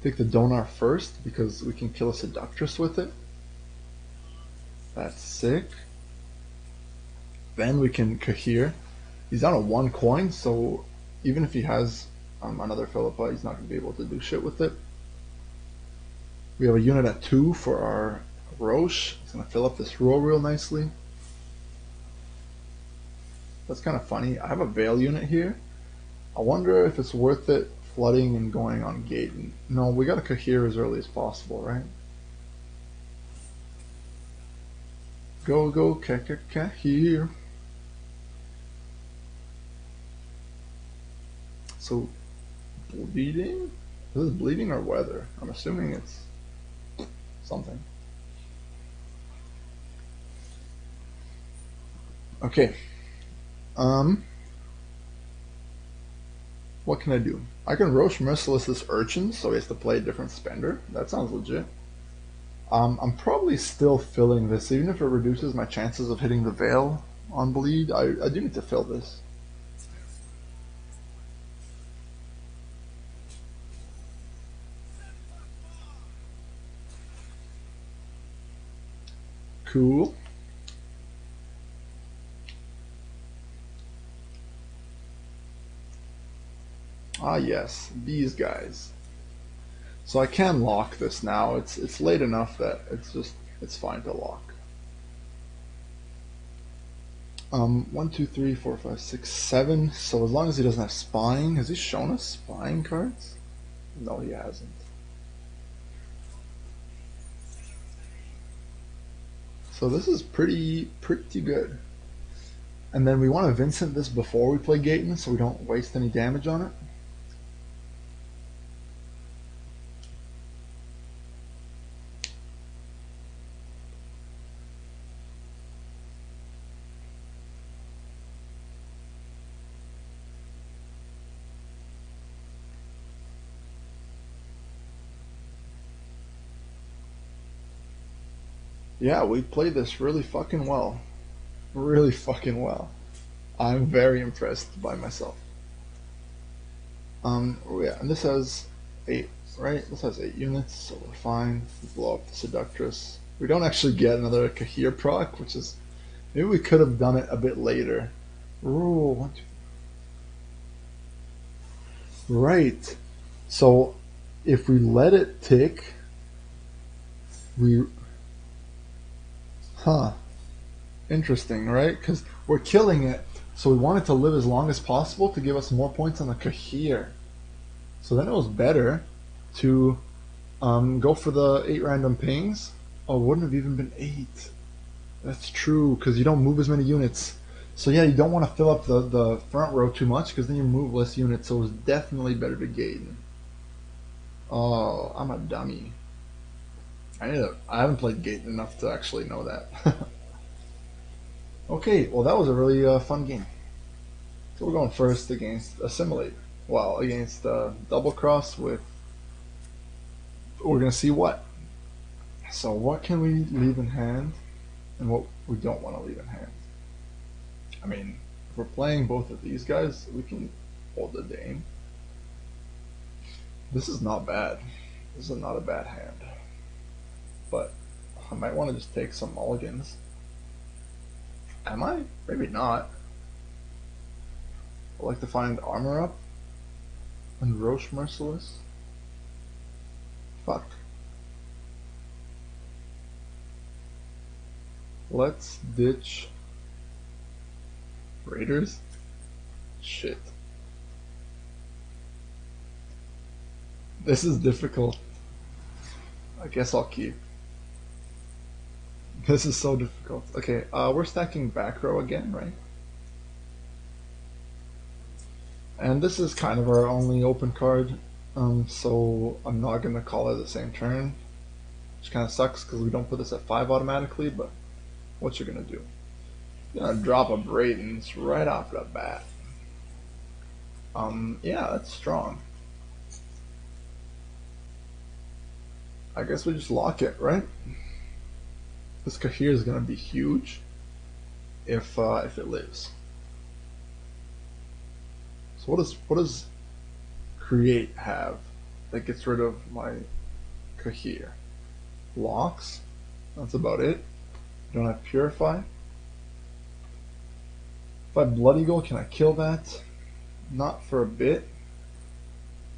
Take the Donar first because we can kill a Seductress with it. That's sick. Then we can Kahir. He's down to 1 coin, so even if he has another Philippa, he's not going to be able to do shit with it. We have a unit at 2 for our Roche. It's going to fill up this row real nicely. That's kind of funny. I have a Veil unit here. I wonder if it's worth it flooding and going on Gaten. No, we got to Kahir as early as possible, right? Go, Kahir. So, bleeding? Is this bleeding or weather? I'm assuming it's something. Okay. What can I do? I can Roche Merciless this Urchin, so he has to play a different spender. That sounds legit. I'm probably still filling this, even if it reduces my chances of hitting the Veil on bleed. I do need to fill this. Cool. Ah yes, these guys. So I can lock this now. It's late enough that it's fine to lock. 1, 2, 3, 4, 5, 6, 7. So as long as he doesn't have spying, has he shown us spying cards? No, he hasn't. So this is pretty good. And then we want to Vincent this before we play Gaten, so we don't waste any damage on it. Yeah, we played this really fucking well. Really fucking well. I'm very impressed by myself. Oh yeah, and this has 8, right? This has 8 units, so we're fine. We blow up the Seductress. We don't actually get another Kahir proc, which is maybe we could have done it a bit later. Rule one, two. Right. So if we let it tick, we huh. Interesting, right? Because we're killing it, so we want it to live as long as possible to give us more points on the Kahir. So then it was better to go for the 8 random pings. Oh, it wouldn't have even been 8. That's true, because you don't move as many units. So yeah, you don't want to fill up the front row too much, because then you move less units, so it was definitely better to Gaiden. Oh, I'm a dummy. I haven't played Gaiden enough to actually know that. Okay, well that was a really fun game. So we're going first against Assimilate. Well, against Double Cross with... We're going to see what. So what can we leave in hand and what we don't want to leave in hand? I mean, if we're playing both of these guys, we can hold the Dame. This is not bad. This is not a bad hand. But I might want to just take some mulligans. Am I? Maybe not. I like to find armor up and Roche Merciless. Fuck. Let's ditch Raiders. Shit. This is difficult. I guess I'll keep. This is so difficult. Okay, we're stacking back row again, right? And this is kind of our only open card, so I'm not going to call it the same turn. Which kind of sucks because we don't put this at 5 automatically, but what you're going to do? You're going to drop a Braden's right off the bat. Yeah, that's strong. I guess we just lock it, right? This Kahir is going to be huge if it lives. So what does Create have that gets rid of my Kahir? Locks. That's about it. Don't have Purify. If I Blood Eagle, can I kill that? Not for a bit.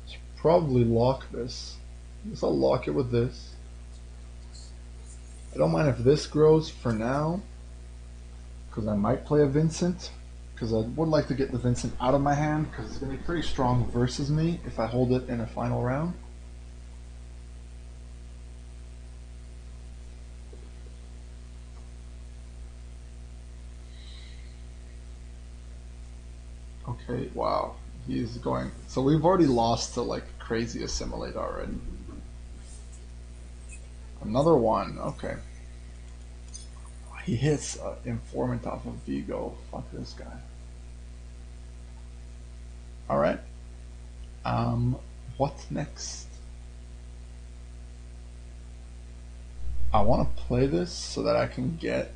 Should probably lock this. I guess I'll lock it with this. I don't mind if this grows for now, because I might play a Vincent, because I would like to get the Vincent out of my hand, because it's going to be pretty strong versus me if I hold it in a final round. Okay, wow. He's going... So we've already lost to, like, crazy Assimilate already. Another one, okay. He hits Informant off of Vigo. Fuck this guy. Alright. What next? I want to play this so that I can get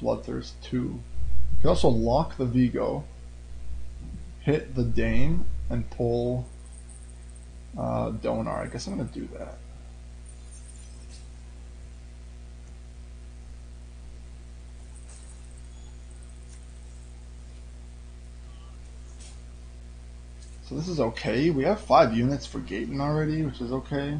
Bloodthirst 2. You can also lock the Vigo, hit the Dane, and pull Donar. I guess I'm going to do that. So this is okay. We have 5 units for Gaten already, which is okay.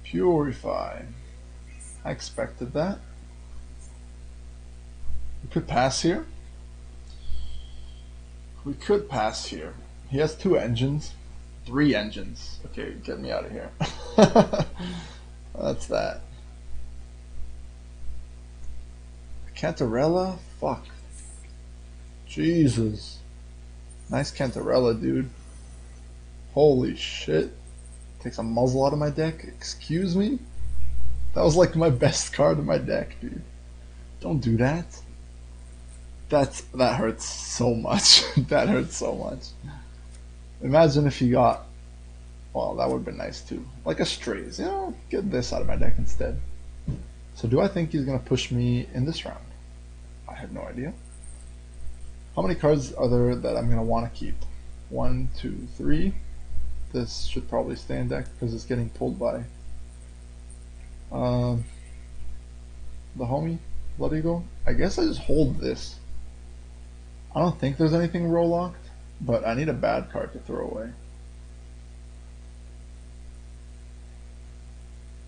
Purify. I expected that. We could pass here. We could pass here. He has 2 engines. 3 engines. Okay, get me out of here. That's that. Cantarella? Fuck. Jesus. Nice Cantarella, dude. Holy shit. Takes a muzzle out of my deck. Excuse me? That was like my best card in my deck, dude. Don't do that. That hurts so much. That hurts so much. Imagine if he got, well, that would have been nice too. Like a strays, get this out of my deck instead. So do I think he's gonna push me in this round? I have no idea. How many cards are there that I'm gonna want to keep? 1, 2, 3. This should probably stay in deck because it's getting pulled by the homie, Blood Eagle. I guess I just hold this. I don't think there's anything roll locked, but I need a bad card to throw away.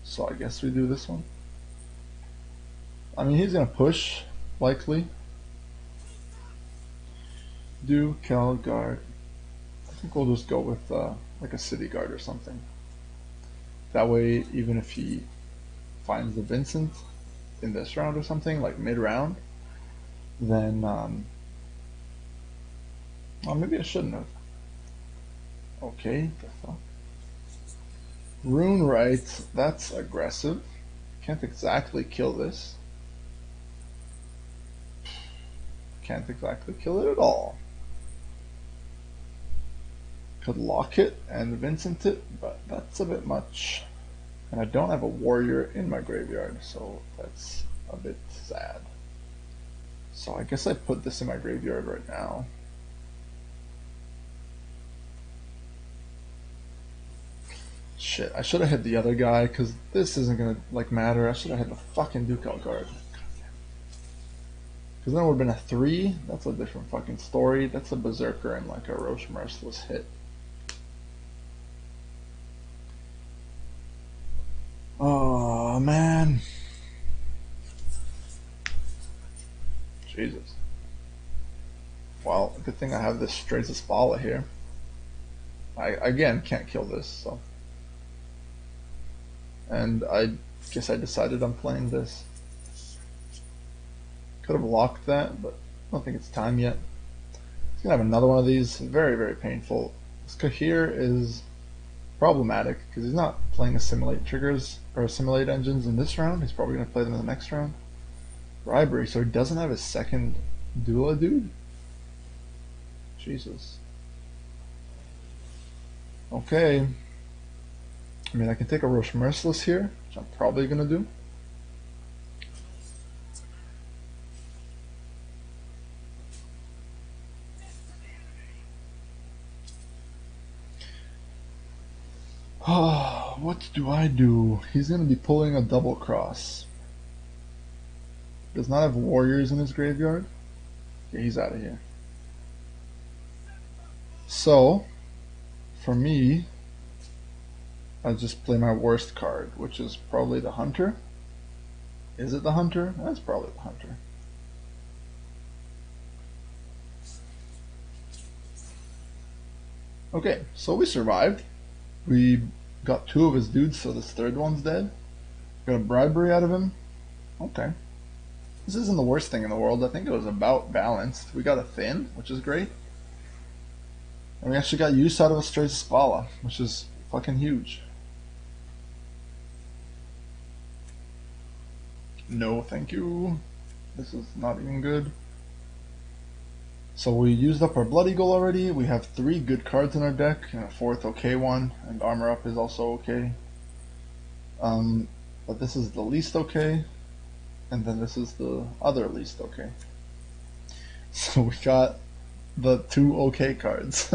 So I guess we do this one. I mean, he's gonna push, likely. Do Cal Guard. I think we'll just go with like a City Guard or something. That way, even if he finds the Vincent in this round or something, like mid-round, then oh, maybe I shouldn't have. Okay, the fuck. Rune Right, that's aggressive. Can't exactly kill this. Can't exactly kill it at all. Could lock it and Vincent it, but that's a bit much. And I don't have a warrior in my graveyard, so that's a bit sad. So I guess I put this in my graveyard right now. Shit, I should have hit the other guy, because this isn't gonna like matter. I should have hit the fucking Duke Guard. Because then it would have been a 3. That's a different fucking story. That's a Berserker and like a Roche Merciless hit. Oh man. Jesus. Well, good thing I have this Strays Spala here. I again can't kill this, so. And I guess I decided I'm playing this. Could have locked that, but I don't think it's time yet. He's gonna have another one of these. Very, very painful. This Kahir is problematic because he's not playing Assimilate triggers or Assimilate engines in this round. He's probably going to play them in the next round. Bribery, so he doesn't have his second Dula dude? Jesus. Okay. I mean, I can take a Roche Merciless here, which I'm probably going to do. What do I do? He's going to be pulling a double cross. Does not have warriors in his graveyard. Okay, he's out of here. So, for me, I just play my worst card, which is probably the Hunter. Is it the Hunter? That's probably the Hunter. Okay, so we survived. We got 2 of his dudes, so this third one's dead. Got a bribery out of him. Okay. This isn't the worst thing in the world. I think it was about balanced. We got a Thin, which is great. And we actually got use out of a Strays Spala, which is fucking huge. No, thank you. This is not even good. So we used up our Blood Eagle already. We have 3 good cards in our deck, and a 4th okay one, and Armor Up is also okay. But this is the least okay, and then this is the other least okay. So we got the 2 okay cards.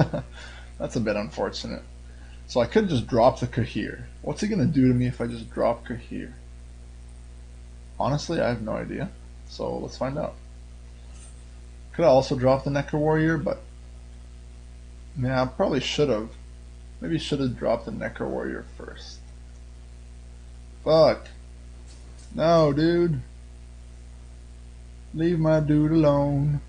That's a bit unfortunate. So I could just drop the Kahir. What's he gonna do to me if I just drop Kahir? Honestly, I have no idea. So let's find out. Could have also dropped the Necro Warrior, but yeah, I probably should have. Maybe should have dropped the Necro Warrior first. Fuck. No, dude. Leave my dude alone.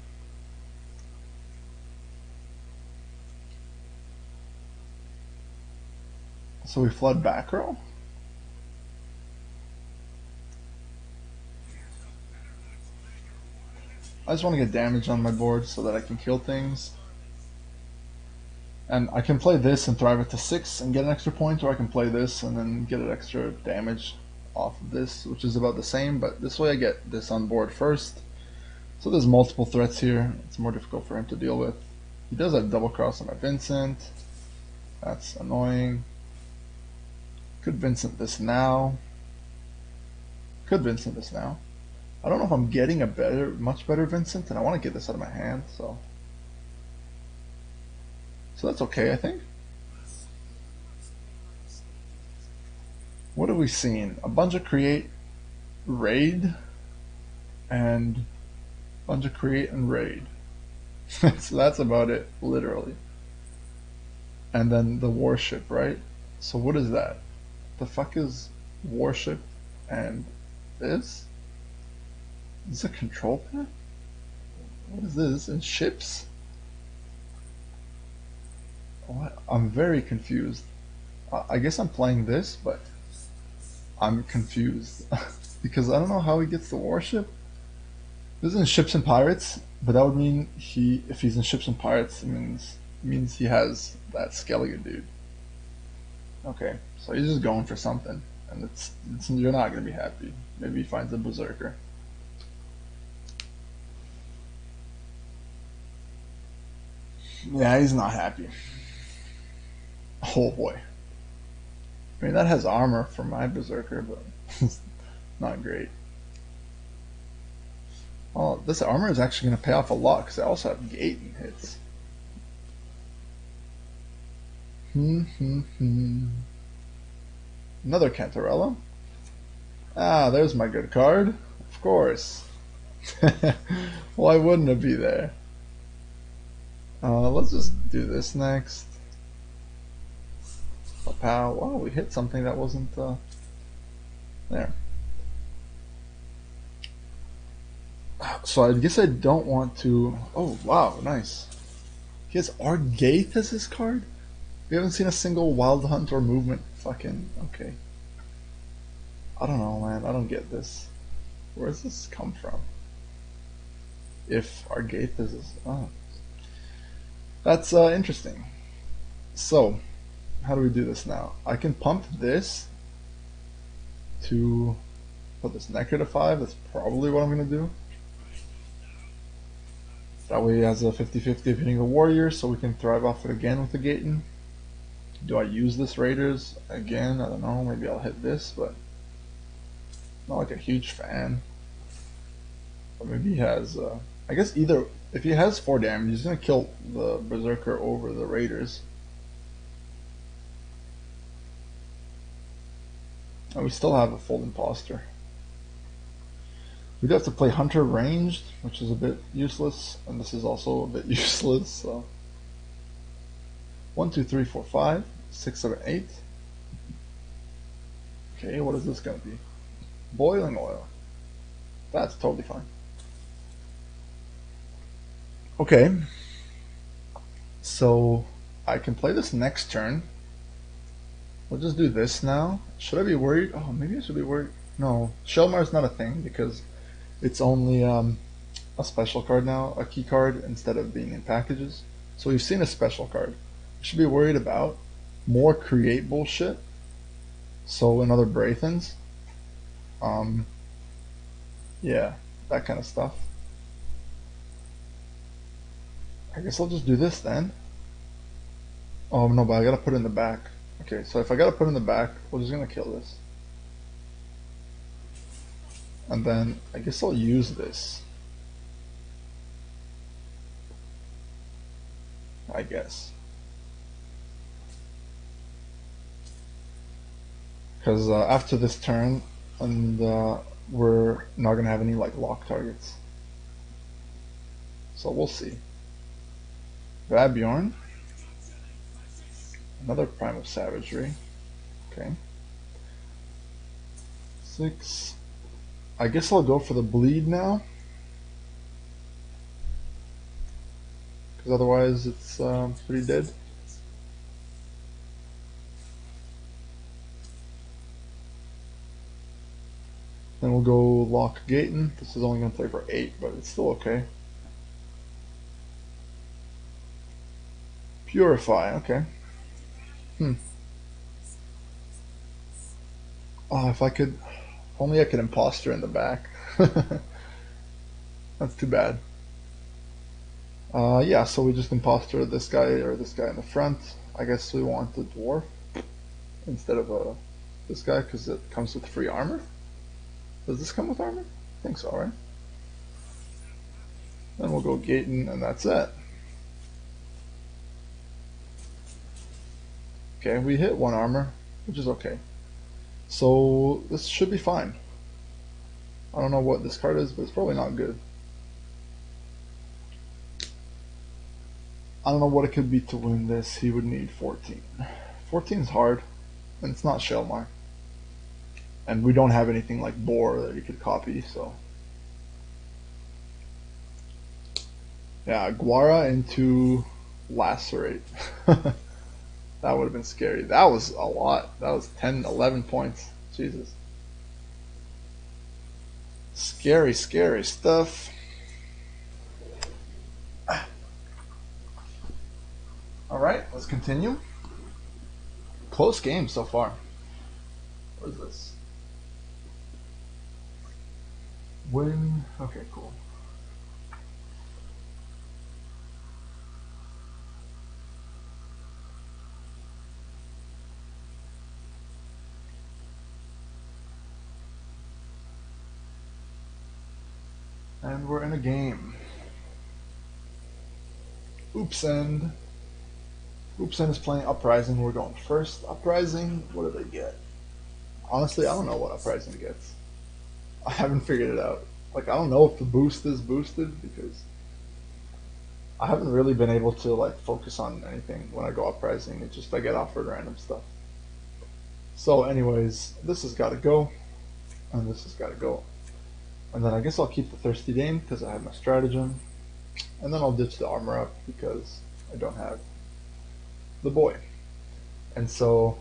So we flood back row? I just want to get damage on my board so that I can kill things. And I can play this and thrive it to 6 and get an extra point, or I can play this and then get an extra damage off of this, which is about the same, but this way I get this on board first. So there's multiple threats here. It's more difficult for him to deal with. He does have double cross on my Vincent. That's annoying. Could Vincent this now. Could Vincent this now. I don't know if I'm getting a much better Vincent, and I want to get this out of my hand, so that's okay, I think. What have we seen? A bunch of create, raid, and a bunch of create and raid. So that's about it, literally. And then the warship, right? So what is that? The fuck is warship and this? Is this a control pad? What is this? And ships? What? I'm very confused. I guess I'm playing this, but I'm confused. Because I don't know how he gets the warship. This is in ships and pirates, but that would mean if he's in ships and pirates, it means he has that Skellige dude. Okay, so he's just going for something, and you're not gonna be happy. Maybe he finds a berserker. Yeah, he's not happy. Oh boy. I mean, that has armor for my berserker, but it's not great. Oh, this armor is actually going to pay off a lot because I also have gating hits. Another Cantarella. Ah, there's my good card. Of course. Why wouldn't it be there? Let's just do this next. Pow. Wow, we hit something that wasn't there. So I guess I don't want to. Oh wow, nice. He has Argaith as his card. We haven't seen a single Wild Hunt or Movement. Fucking okay. I don't know, man. I don't get this. Where does this come from? If Argaith is his, oh, that's interesting. So, how do we do this now? I can pump this to put this Nectar to 5. That's probably what I'm gonna do. That way he has a 50-50 of hitting a warrior, so we can thrive off it again with the Gaten. Do I use this Raiders again? I don't know, maybe I'll hit this, but not like a huge fan. But maybe he has, I guess either, if he has 4 damage, he's going to kill the Berserker over the Raiders. And we still have a full Imposter. We'd have to play Hunter ranged, which is a bit useless, and this is also a bit useless, so. 1, 2, 3, 4, 5, 6, 7, 8. Okay, what is this gonna be? Boiling oil. That's totally fine. Okay. So I can play this next turn. We'll just do this now. Should I be worried? Oh, maybe I should be worried. No, Shelmar's not a thing because it's only a special card now, a key card, instead of being in packages. So we've seen a special card. We should be worried about more create bullshit. So another Braithens. Yeah, that kind of stuff. I guess I'll just do this then. Oh no, but I gotta put it in the back. Okay, so if I gotta put it in the back, we're just gonna kill this. And then I guess I'll use this. I guess. Because after this turn, and we're not gonna have any like lock targets. So we'll see. Vabjorn. Another Primal Savagery. Okay. 6. I guess I'll go for the bleed now. Because otherwise it's pretty dead. Then we'll go Lock Gaten. This is only going to play for 8, but it's still okay. Purify, okay. Oh, if only I could Imposter in the back. Then That's too bad. Yeah, so we just imposter this guy or this guy in the front. I guess we want the dwarf instead of this guy because it comes with free armor. Does this come with armor? I think so, right? Then we'll go Gaten and that's it. Okay, we hit one armor, which is okay. So this should be fine. I don't know what this card is, but it's probably not good. I don't know what it could be to win this. He would need 14. 14 is hard, and it's not Shelmar. And we don't have anything like Boar that he could copy, so. Yeah, Guara into Lacerate. That would have been scary. That was a lot. That was 10, 11 points. Jesus. Scary, scary stuff. Alright, let's continue. Close game so far. What is this? Win. Okay, cool. And we're in a game. Oopsend. Oopsend is playing Uprising. We're going first. Uprising, what do they get? Honestly, I don't know what Uprising gets. I haven't figured it out. Like, I don't know if the boost is boosted because I haven't really been able to like focus on anything when I go Uprising. It's just I get offered random stuff. So anyways, this has got to go, and this has got to go. And then I guess I'll keep the Thirsty Dame because I have my stratagem. And then I'll ditch the armor up because I don't have the boy. And so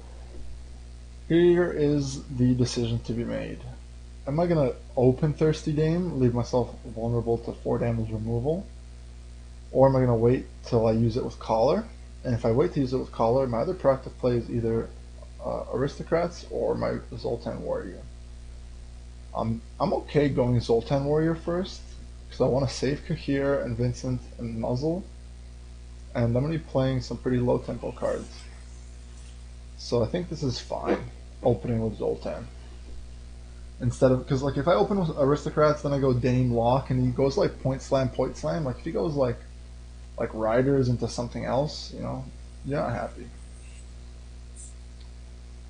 here is the decision to be made. Am I going to open Thirsty Dame, leave myself vulnerable to 4 damage removal? Or am I going to wait till I use it with Collar? And if I wait to use it with Collar, my other proactive play is either Aristocrats or my Zoltan Warrior. I'm okay going Zoltan Warrior first, because I want to save Kahir and Vincent and Muzzle, and I'm going to be playing some pretty low tempo cards. So I think this is fine, opening with Zoltan. Instead of, because like if I open with Aristocrats, then I go Dame Lock, and he goes like point slam. Like if he goes like Riders into something else, you know, you're not happy.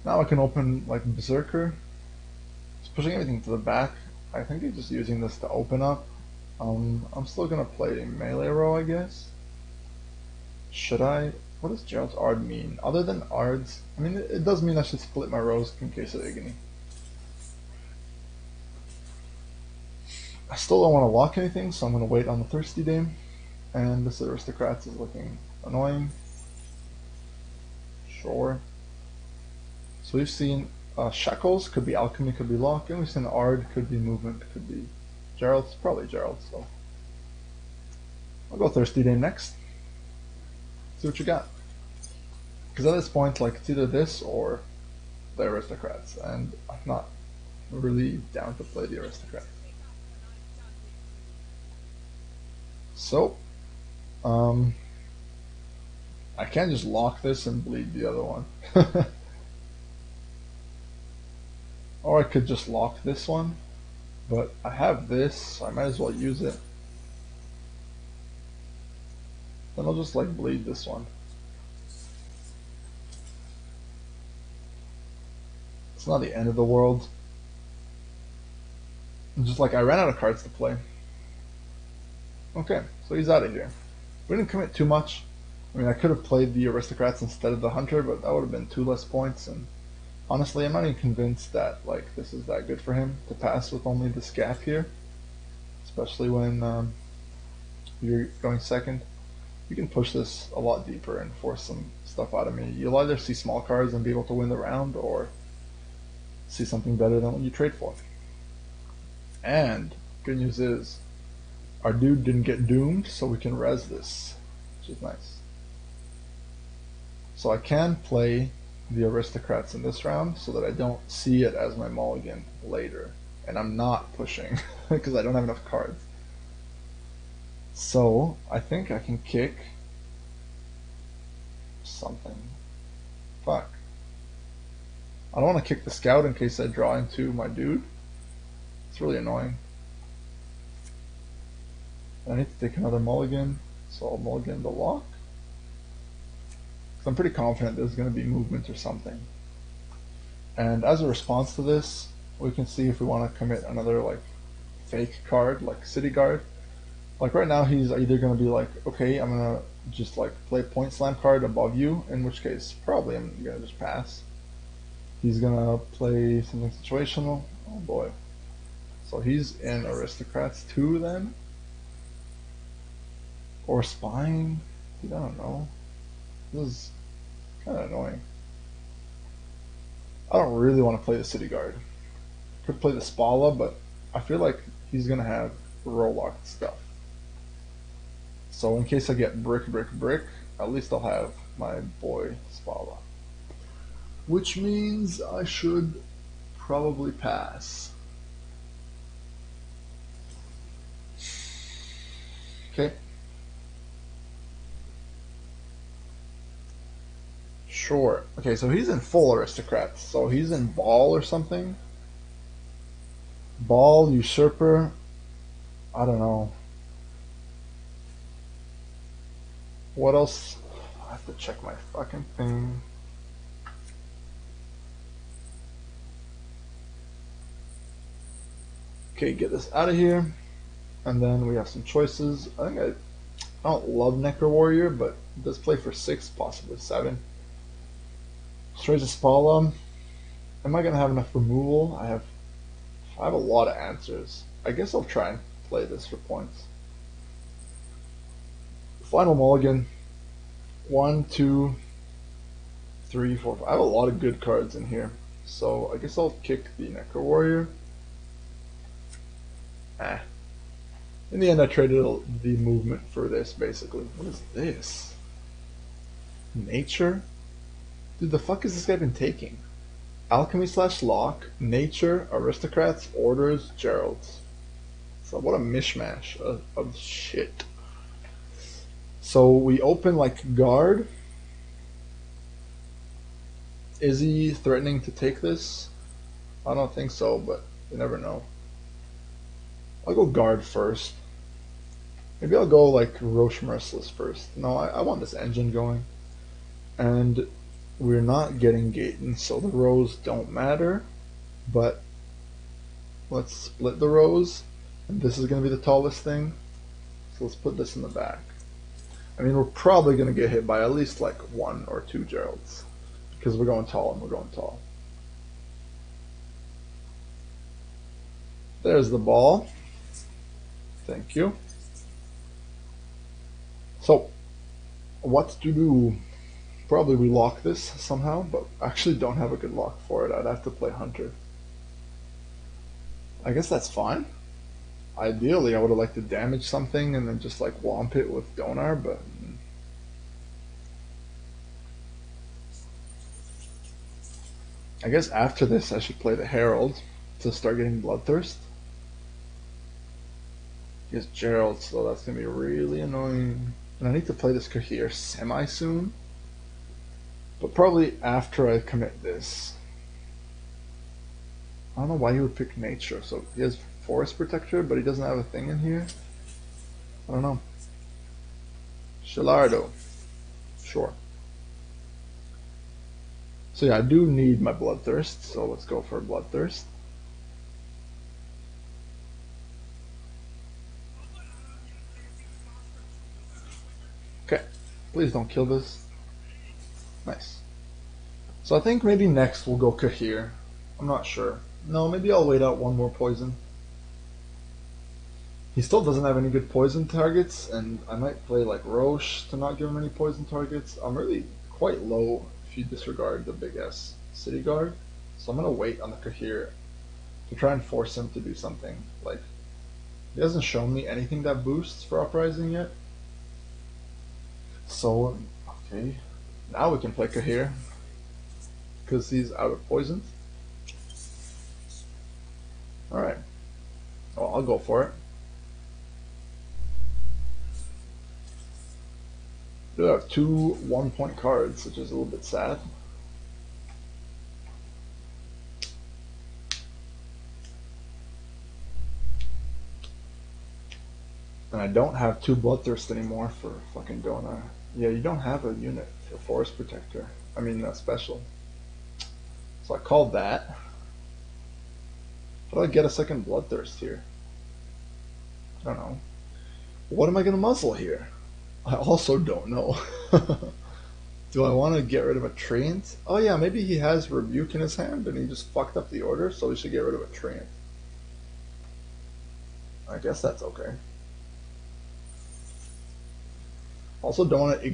Now I can open like Berserker. Pushing everything to the back. I think he's just using this to open up. I'm still gonna play melee row, I guess. Should I? What does Gerald's Ard mean? Other than Ards, I mean, it does mean I should split my rows in case of Igni. I still don't want to lock anything, so I'm gonna wait on the Thirsty Dame. And this Aristocrats is looking annoying. Sure. So we've seen Shackles, could be Alchemy, could be Lock, and we've seen Ard, could be Movement, could be Gerald. It's probably Gerald, so I'll go Thirsty Dame next. See what you got. Because at this point, like, it's either this or the Aristocrats, and I'm not really down to play the Aristocrats. So, I can't just lock this and bleed the other one. Or I could just lock this one, but I have this, so I might as well use it. Then I'll just like bleed this one. It's not the end of the world. It's just like I ran out of cards to play. Okay, so he's out of here. We didn't commit too much. I mean, I could have played the Aristocrats instead of the Hunter, but that would have been 2 less points, and honestly, I'm not even convinced that like this is that good for him to pass with only this gap here, especially when you're going second. You can push this a lot deeper and force some stuff out of me. You'll either see small cards and be able to win the round, or see something better than what you trade for. And good news is, our dude didn't get doomed, so we can res this, which is nice. So I can play the Aristocrats in this round so that I don't see it as my mulligan later. And I'm not pushing because I don't have enough cards. So I think I can kick something. Fuck. I don't want to kick the scout in case I draw into my dude. It's really annoying. I need to take another mulligan, so I'll mulligan the lock. I'm pretty confident there's going to be movement or something. And as a response to this, we can see if we want to commit another like fake card, like City Guard. Like right now, he's either going to be like, okay, I'm going to just like play point slam card above you, in which case probably I'm going to just pass. He's going to play something situational. Oh boy. So he's in Aristocrats 2 then? Or Spine? I don't know. This is kind of annoying. I don't really want to play the City Guard. Could play the Spala, but I feel like he's going to have roll-locked stuff. So in case I get brick, at least I'll have my boy Spala. Which means I should probably pass. Okay. Sure. Okay, so he's in full Aristocrats. So he's in Ball or something. Ball, Usurper. I don't know. What else? I have to check my fucking thing. Okay, get this out of here. And then we have some choices. I don't love Necro Warrior, but it does play for 6, possibly 7. Destroys a Spala. Am I gonna have enough removal? I have a lot of answers. I guess I'll try and play this for points. Final mulligan. 1, 2, 3, 4, 5. I have a lot of good cards in here. So I guess I'll kick the Necro Warrior. In the end, I traded the movement for this, basically. What is this? Nature? Dude, the fuck has this guy been taking? Alchemy / Lock, Nature, Aristocrats, Orders, Geralds. So what a mishmash of shit. So we open like Guard. Is he threatening to take this? I don't think so, but you never know. I'll go Guard first. Maybe I'll go like Roche Merciless first. No, I want this engine going. And we're not getting Gaten, so the rows don't matter. But let's split the rows. And this is going to be the tallest thing. So let's put this in the back. I mean, we're probably going to get hit by at least like 1 or 2 Geralds. Because we're going tall and we're going tall. There's the ball. Thank you. So, what to do? Probably we lock this somehow, but I actually don't have a good lock for it. I'd have to play Hunter. I guess that's fine. Ideally, I would have liked to damage something and then just like womp it with Donar, but I guess after this I should play the Herald to start getting Bloodthirst. He has Gerald, so that's going to be really annoying. And I need to play this Kahir semi soon. But probably after I commit this. I don't know why he would pick Nature. So he has Forest Protector, but he doesn't have a thing in here. I don't know. Shilardo. Sure. So yeah, I do need my Bloodthirst, so let's go for Bloodthirst. Okay, please don't kill this. Nice. So I think maybe next we'll go Kahir. I'm not sure. No, maybe I'll wait out 1 more poison. He still doesn't have any good poison targets, and I might play like Roche to not give him any poison targets. I'm really quite low if you disregard the big S City Guard. So I'm going to wait on the Kahir to try and force him to do something. Like, he hasn't shown me anything that boosts for Uprising yet. So, okay. Now we can play Kahir. Because he's out of poison. Alright. Well, I'll go for it. We do have two 1-point cards, which is a little bit sad. And I don't have two Bloodthirst anymore for fucking Donor. Yeah, you don't have a unit for Forest Protector. I mean, special. So I called that. How do I get a second Bloodthirst here? I don't know. What am I going to muzzle here? I also don't know. Do I want to get rid of a Treant? Oh yeah, maybe he has Rebuke in his hand and he just fucked up the order, so we should get rid of a Treant. I guess that's okay. Also, don't want to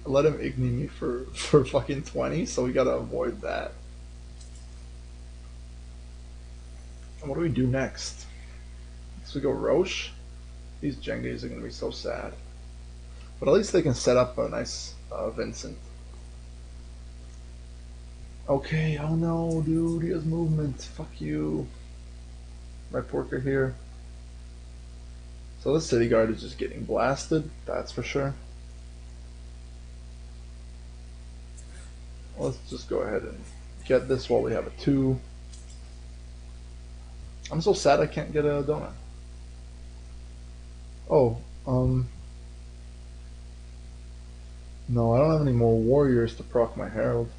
let him Igni me for fucking 20, so we gotta avoid that. And what do we do next? So we go Roche. These Jengas are gonna be so sad. But at least they can set up a nice Vincent. Okay, oh no, dude, he has movement. Fuck you. My porker here. So this City Guard is just getting blasted, that's for sure. Let's just go ahead and get this while we have a 2. I'm so sad I can't get a donut. Oh, no, I don't have any more warriors to proc my Herald.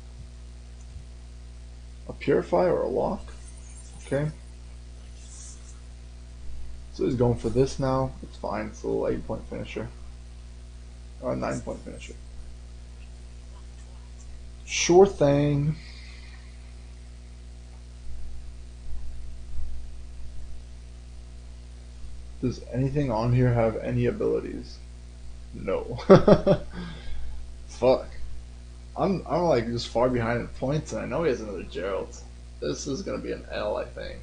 A Purify or a Lock? Okay. So he's going for this now. It's fine. It's a little 8-point finisher. Or a 9-point finisher. Sure thing. Does anything on here have any abilities? No. Fuck. I'm like just far behind in points, and I know he has another Gerald. This is gonna be an L, I think.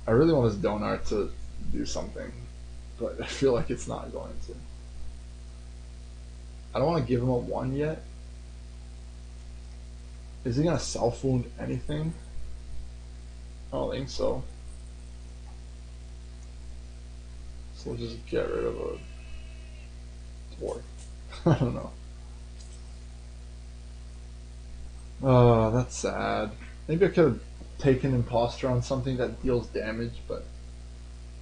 I really want this Donar to do something, but I feel like it's not going to. I don't want to give him a 1 yet. Is he gonna self wound anything? I don't think so. So we'll just get rid of a dwarf. I don't know. Oh, that's sad. Maybe I could have taken Imposter on something that deals damage, but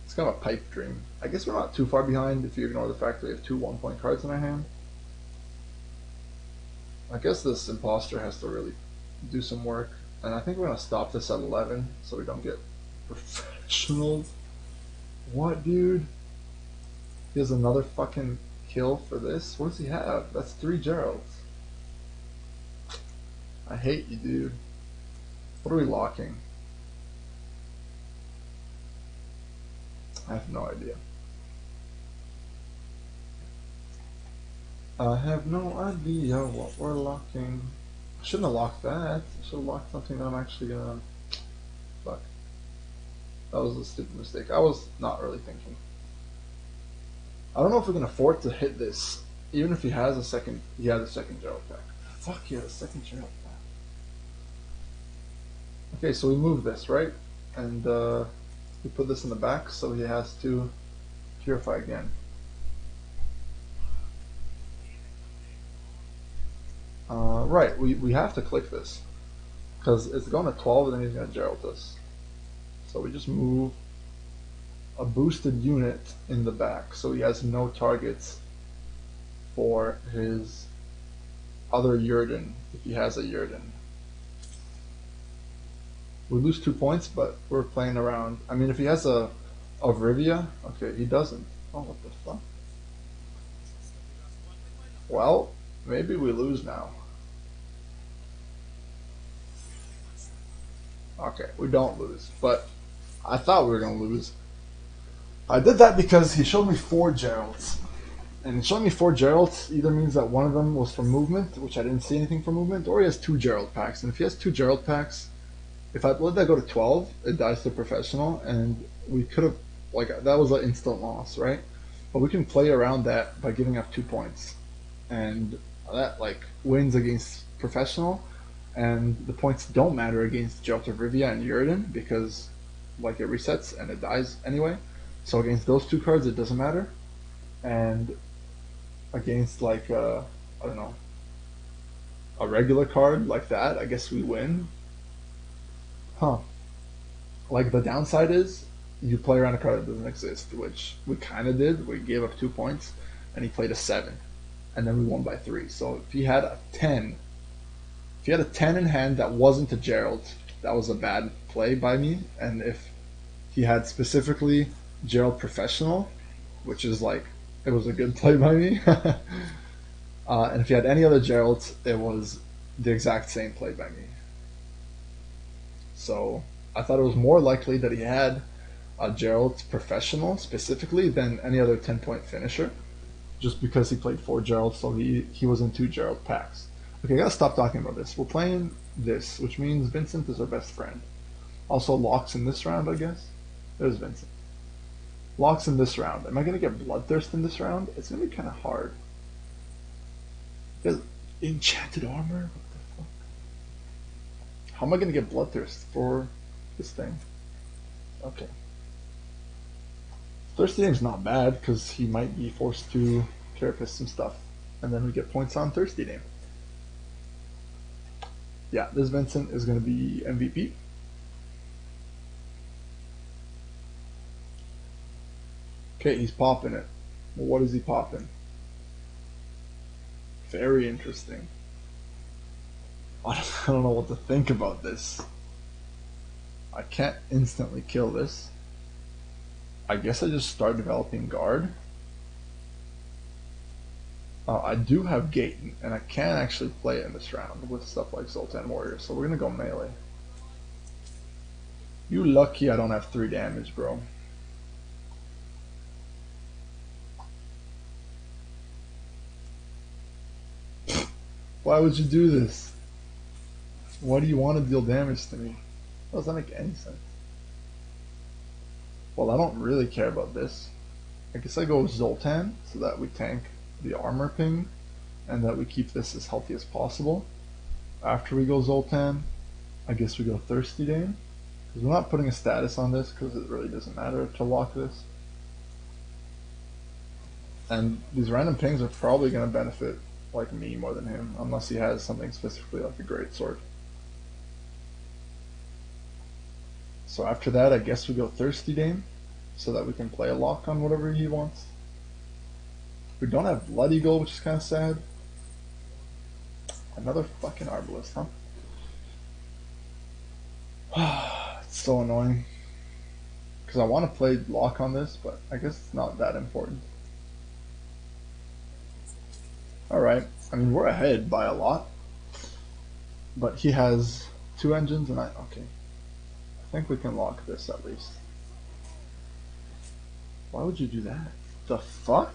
it's kind of a pipe dream. I guess we're not too far behind if you ignore the fact that we have two 1-point cards in our hand. I guess this Imposter has to really do some work, and I think we're going to stop this at 11 so we don't get professionals. What, dude? He has another fucking kill for this? What does he have? That's 3 Geralds. I hate you, dude. What are we locking? I have no idea. I have no idea what we're locking. I shouldn't have locked that. I should have locked something that I'm actually gonna... Fuck. That was a stupid mistake. I was not really thinking. I don't know if we can afford to hit this. Even if he has a second... He has a second Gerald pack. Fuck, he has a second Gerald pack. Okay, so we move this, right? And we put this in the back so he has to purify again. Right, we have to click this because it's going to 12 and then he's going to Gerald us. So we just move a boosted unit in the back so he has no targets for his other Yurden if he has a Yurden. We lose 2 points, but we're playing around. I mean, if he has a Rivia, okay, he doesn't. Oh, what the fuck? Well, maybe we lose now. Okay, we don't lose, but I thought we were going to lose. I did that because he showed me 4 Geralds. And showing me 4 Geralds either means that one of them was for movement, which I didn't see anything for movement, or he has 2 Gerald packs. And if he has 2 Gerald packs, if I let that go to 12, it dies to professional, and we could have, like, that was an instant loss, right? But we can play around that by giving up 2 points. And that, like, wins against professional, and the points don't matter against Geralt of Rivia and Yurden, because, like, it resets and it dies anyway. So against those 2 cards, it doesn't matter. And against like I don't know, a regular card like that, I guess we win. Huh. Like the downside is you play around a card that doesn't exist, which we kind of did. We gave up 2 points, and he played a 7, and then we won by 3. So if he had a 10, if he had a 10 in hand that wasn't a Gerald, that was a bad play by me. And if he had specifically Gerald Professional, which is like it was a good play by me. And if he had any other Geralds, it was the exact same play by me. So I thought it was more likely that he had a Gerald Professional specifically than any other 10-point finisher, just because he played 4 Geralds, so he was in 2 Gerald packs. Okay, I gotta stop talking about this. We're playing this, which means Vincent is our best friend. Also locks in this round, I guess. There's Vincent. Locks in this round. Am I gonna get Bloodthirst in this round? It's gonna be kind of hard. There's enchanted armor. What the fuck? How am I gonna get Bloodthirst for this thing? Okay. Thirsty Dame's not bad because he might be forced to carapace some stuff, and then we get points on Thirsty Dame. Yeah, this Vincent is gonna be MVP. Okay, he's popping it. Well, what is he popping? Very interesting. I don't know what to think about this. I can't instantly kill this. I guess I just start developing guard. I do have Gaten, and I can actually play it in this round with stuff like Zoltan Warrior, so we're gonna go melee. You lucky I don't have 3 damage, bro. Why would you do this? Why do you want to deal damage to me? Does that make any sense? Well, I don't really care about this. I guess I go with Zoltan so that we tank the armor ping and that we keep this as healthy as possible. After we go Zoltan, I guess we go Thirsty Dame. Because we're not putting a status on this because it really doesn't matter to lock this. And these random pings are probably going to benefit like me more than him, unless he has something specifically like a great sword. So after that, I guess we go Thirsty Dame, so that we can play a lock on whatever he wants. We don't have Blood Eagle, which is kind of sad. Another fucking Arbalest, huh? It's so annoying. Because I want to play lock on this, but I guess it's not that important. Alright, I mean, we're ahead by a lot. But he has 2 engines, and okay. I think we can lock this at least. Why would you do that? The fuck?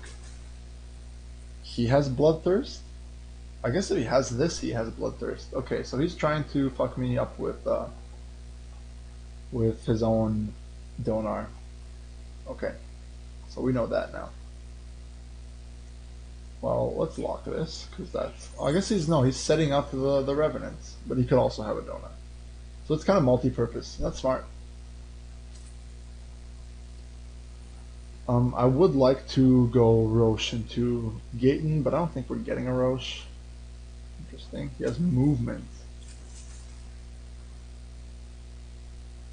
He has Bloodthirst? I guess if he has this, he has Bloodthirst. Okay, so he's trying to fuck me up with his own Donar. Okay, so we know that now. Well, let's lock this, because that's... I guess he's setting up the Revenants, but he could also have a Donut. So it's kind of multi-purpose. That's smart. I would like to go Roche into Gaten, but I don't think we're getting a Roche. Interesting. He has movement.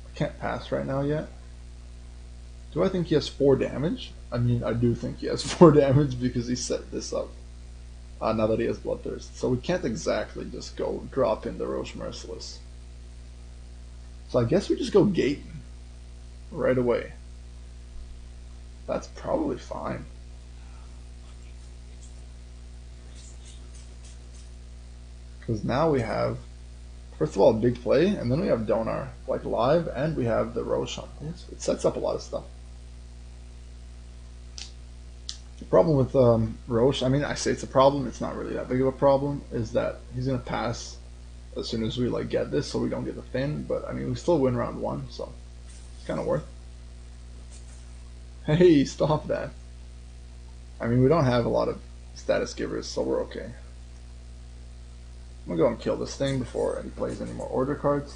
I can't pass right now yet. Do I think he has 4 damage? I mean, I do think he has 4 damage because he set this up. Now that he has Bloodthirst. So we can't exactly just go drop in the Roche Merciless. So I guess we just go Gaten right away. That's probably fine. Because now we have, first of all, a big play, and then we have Donar, like live, and we have the Roche on this. It sets up a lot of stuff. The problem with Roche, I mean, I say it's a problem, it's not really that big of a problem, is that he's going to pass as soon as we like get this, so we don't get the Thin, but I mean, we still win round 1, so it's kind of worth it. Hey, stop that. I mean, we don't have a lot of status givers, so we're okay. I'm going to go and kill this thing before he plays any more order cards.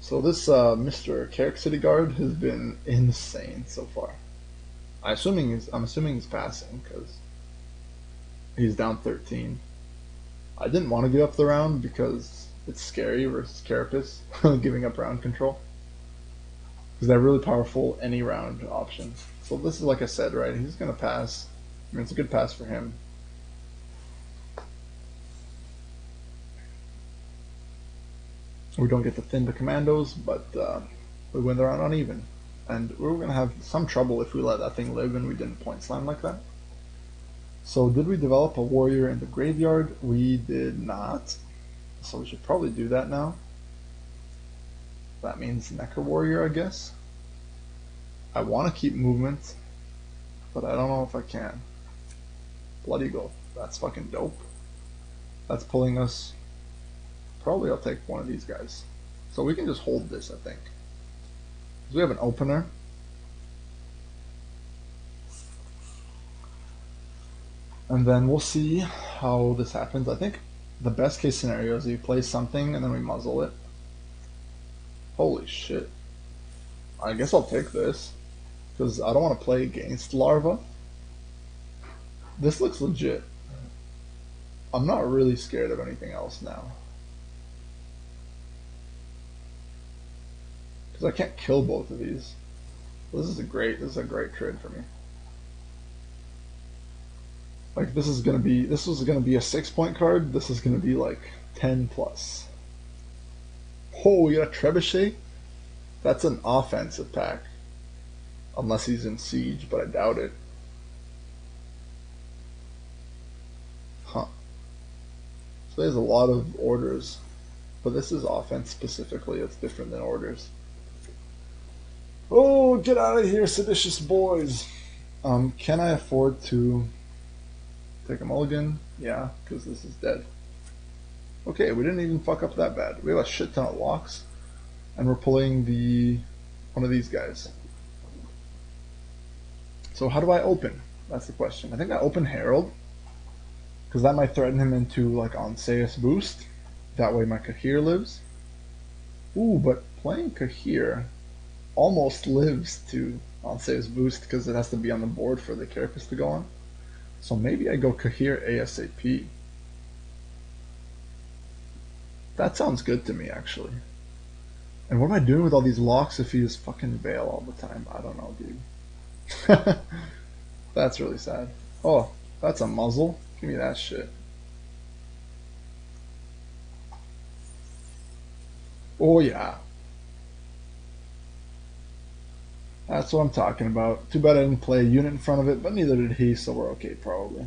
So this Mr. Carrick City Guard has been insane so far. I'm assuming he's passing because he's down 13. I didn't want to give up the round because it's scary versus Carapace giving up round control because they're really powerful any round options. So this is like I said, right? He's gonna pass. I mean, it's a good pass for him. We don't get to thin the commandos, but we win the round uneven. And we're going to have some trouble if we let that thing live and we didn't point slam like that. So did we develop a warrior in the graveyard? We did not. So we should probably do that now. That means Necker Warrior, I guess. I want to keep movement, but I don't know if I can. Blood Eagle. That's fucking dope. That's pulling us. Probably I'll take one of these guys. So we can just hold this, I think. Because we have an opener. And then we'll see how this happens. I think the best case scenario is you play something and then we muzzle it. Holy shit. I guess I'll take this. Because I don't want to play against Larva. This looks legit. I'm not really scared of anything else now. Because I can't kill both of these. This is a great trade for me. Like this was gonna be a 6-point card. This is gonna be like 10 plus. Oh, we got a Trebuchet? That's an offensive pack. Unless he's in siege, but I doubt it. Huh. So there's a lot of orders. But this is offense specifically, it's different than orders. Oh, get out of here, seditious boys! Can I afford to take a mulligan? Yeah, because this is dead. Okay, we didn't even fuck up that bad. We have a shit ton of locks, and we're pulling one of these guys. So how do I open? That's the question. I think I open Herald, because that might threaten him into like Onseus boost. That way my Kahir lives. Ooh, but playing Kahir almost lives to Onseus boost because it has to be on the board for the Carapace to go on. So maybe I go Kahir ASAP. That sounds good to me, actually. And what am I doing with all these locks if he is fucking Veil all the time? I don't know, dude. That's really sad. Oh, that's a muzzle. Give me that shit. Oh, yeah. That's what I'm talking about. Too bad I didn't play a unit in front of it, but neither did he, so we're okay, probably.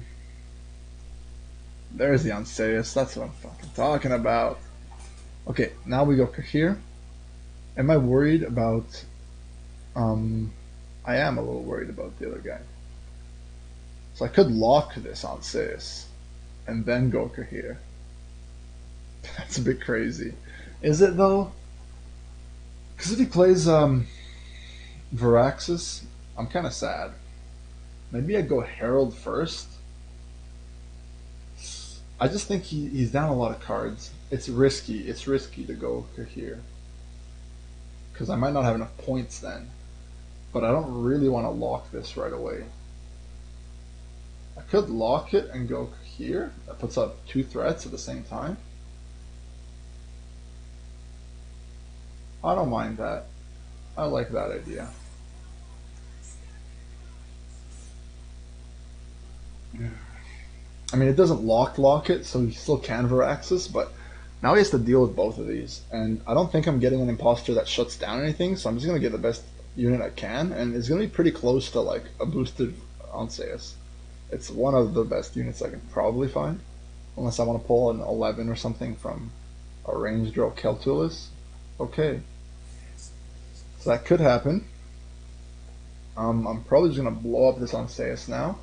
There's the Onseus. That's what I'm fucking talking about. Okay, now we go Kahir. Am I worried about... I am a little worried about the other guy. So I could lock this Onseus and then go Kahir. That's a bit crazy. Is it, though? Because if he plays... Varaxis, I'm kind of sad. Maybe I go Herald first. I just think he's down a lot of cards. It's risky. It's risky to go here. Because I might not have enough points then. But I don't really want to lock this right away. I could lock it and go here. That puts up 2 threats at the same time. I don't mind that. I like that idea. I mean, it doesn't lock it, so he still can Varaxis, but now he has to deal with both of these. And I don't think I'm getting an imposter that shuts down anything, so I'm just going to get the best unit I can, and it's going to be pretty close to like a boosted Onseus. It's one of the best units I can probably find, unless I want to pull an 11 or something from a ranged draw Keltulis. Okay. So that could happen. I'm probably just going to blow up this Onseus now.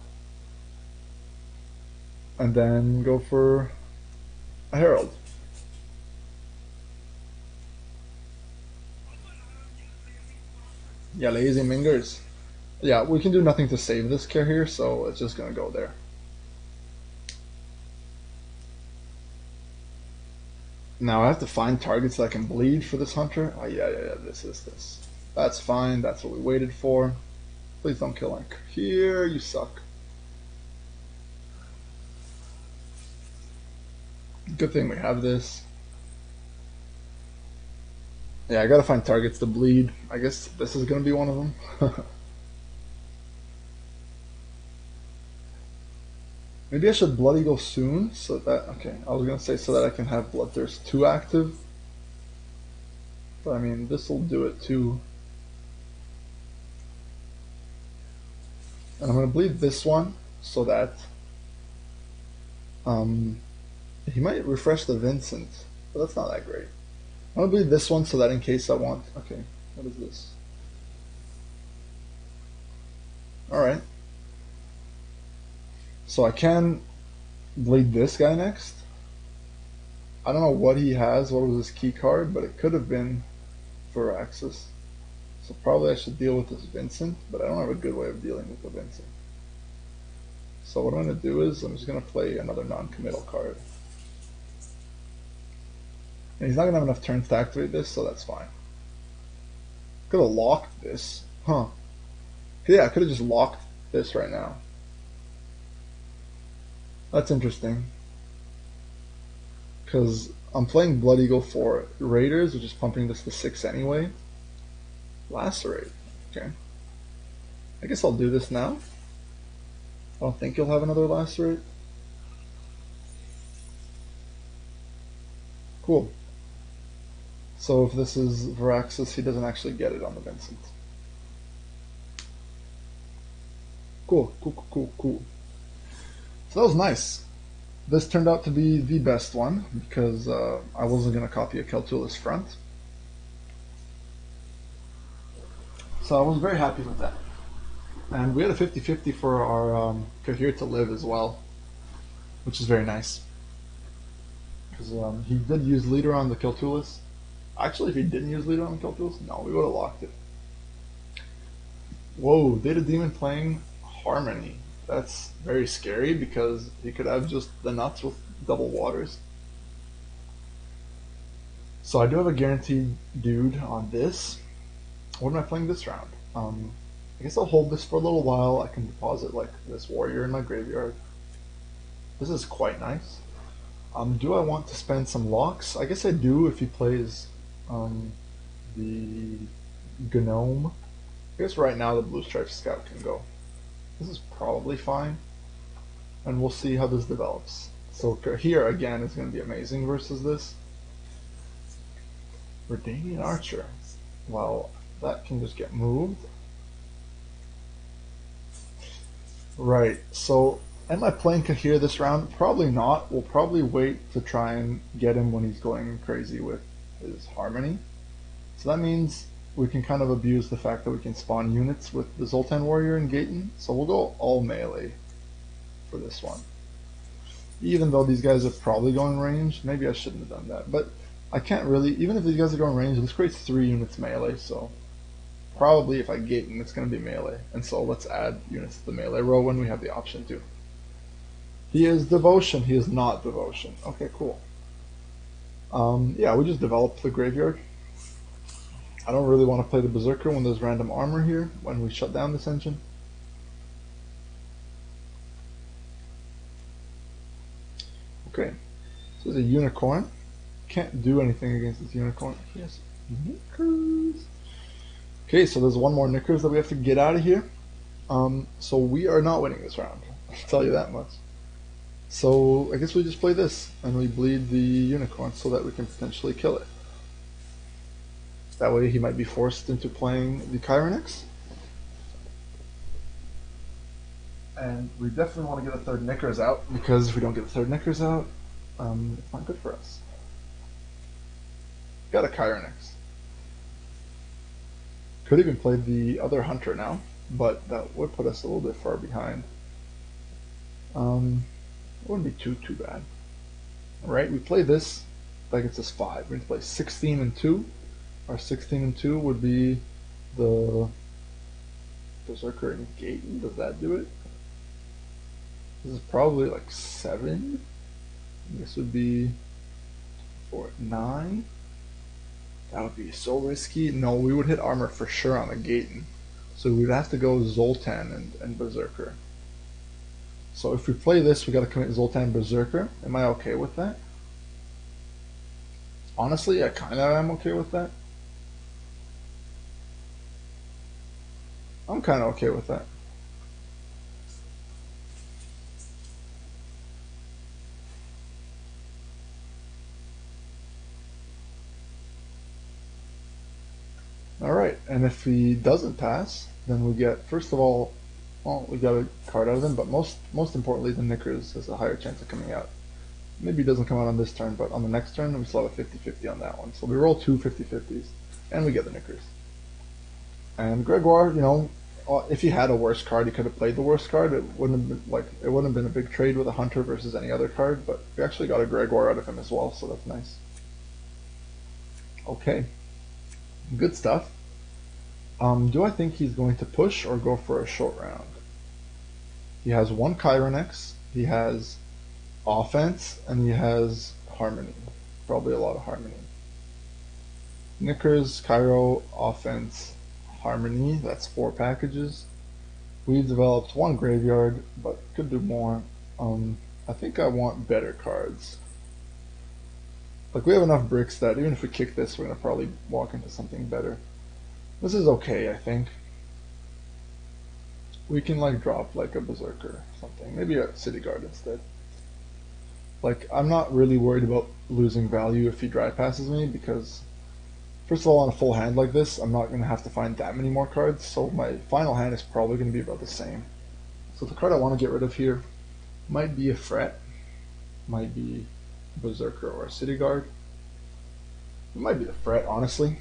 And then go for a Herald. Yeah, lazy mingers. Yeah, we can do nothing to save this care here, so it's just going to go there. Now I have to find targets that I can bleed for this hunter. Oh, yeah, this is this. That's fine, that's what we waited for. Please don't kill Link. Here, you suck. Good thing we have this. Yeah, I gotta find targets to bleed. I guess this is gonna be one of them. Maybe I should Blood Eagle soon, so that, okay, I was gonna say so that I can have Bloodthirst 2 active. But I mean, this will do it too. And I'm gonna bleed this one, so that, he might refresh the Vincent, but that's not that great. I'm gonna bleed this one so that in case I want, okay, what is this? Alright. So I can bleed this guy next. I don't know what he has, what was his key card, but it could have been for Axis. So probably I should deal with this Vincent, but I don't have a good way of dealing with the Vincent. So what I'm going to do is I'm just going to play another non-committal card. And he's not going to have enough turns to activate this, so that's fine. Could have locked this. Huh. Yeah, I could have just locked this right now. That's interesting. Because I'm playing Blood Eagle for Raiders, which is pumping this to 6 anyway. Lacerate. Okay. I guess I'll do this now. I don't think you'll have another Lacerate. Cool. So if this is Varaxis, he doesn't actually get it on the Vincent. Cool, cool, cool, cool. So that was nice. This turned out to be the best one because I wasn't going to copy a Keltulis front. So I was very happy with that. And we had a 50-50 for our Cohere to live as well, which is very nice. Because he did use leader on the Keltulis. Actually, if he didn't use leader on the Keltulis, no, we would have locked it. Whoa, Data Demon playing Harmony. That's very scary because he could have just the nuts with double waters. So I do have a guaranteed dude on this. What am I playing this round? I guess I'll hold this for a little while. I can deposit like this warrior in my graveyard. This is quite nice. Do I want to spend some locks? I guess I do if he plays the Gnome. I guess right now the Blue Stripe Scout can go. This is probably fine. And we'll see how this develops. So here again is going to be amazing versus this. Redanian Archer. Well, that can just get moved. Right, so am I playing Cohere this round? Probably not. We'll probably wait to try and get him when he's going crazy with his Harmony. So that means we can kind of abuse the fact that we can spawn units with the Zoltan Warrior and Gaten. So we'll go all melee for this one. Even though these guys are probably going range, maybe I shouldn't have done that. But I can't really, even if these guys are going range, this creates 3 units melee, so probably if I Gaten, it's going to be melee. And so let's add units to the melee row when we have the option to. He is Devotion, he is not Devotion. Okay, cool. Yeah, we just developed the graveyard. I don't really want to play the Berserker when there's random armor here, when we shut down this engine. Okay, so there's a Unicorn. Can't do anything against this Unicorn. Yes, Knickers. Okay, so there's one more Knickers that we have to get out of here. So we are not winning this round, I'll tell you that much. So I guess we just play this, and we bleed the Unicorn so that we can potentially kill it. That way he might be forced into playing the Chironix. And we definitely want to get a third Knickers out, because if we don't get a third Knickers out, it's not good for us. Got a Chironix. Could even play the other Hunter now, but that would put us a little bit far behind. It wouldn't be too bad. Alright, we play this, that gets us 5. We're going to play 16 and 2. Our 16 and 2 would be the Berserker and Gaten. Does that do it? This is probably like 7. This would be 4, 9. That would be so risky. No, we would hit armor for sure on the Gaten. So we'd have to go Zoltan and Berserker. So if we play this, we got to commit Zoltan Berserker. Am I okay with that? Honestly, I kind of am okay with that. I'm kind of okay with that. Alright, and if he doesn't pass, then we get, first of all, well, we got a card out of him, but most importantly, the Knickers has a higher chance of coming out. Maybe he doesn't come out on this turn, but on the next turn, we still have a 50-50 on that one. So we roll two 50-50s, and we get the Knickers. And Gregoire, you know, if he had a worse card, he could have played the worst card. It wouldn't have been it wouldn't have been a big trade with a Hunter versus any other card, but we actually got a Gregoire out of him as well, so that's nice. Okay, good stuff. Do I think he's going to push or go for a short round? He has one Chironex, he has offense, and he has harmony. Probably a lot of harmony. Knickers, Cairo, offense, harmony. That's 4 packages. We've developed one graveyard, but could do more. I think I want better cards. Like, we have enough bricks that even if we kick this, we're going to probably walk into something better. This is okay, I think. We can, like, drop, like, a Berserker or something. Maybe a City Guard instead. Like, I'm not really worried about losing value if he dry passes me, because, first of all, on a full hand like this, I'm not going to have to find that many more cards, so my final hand is probably going to be about the same. So the card I want to get rid of here might be a Fret, might be a Berserker or a City Guard. It might be the Fret, honestly.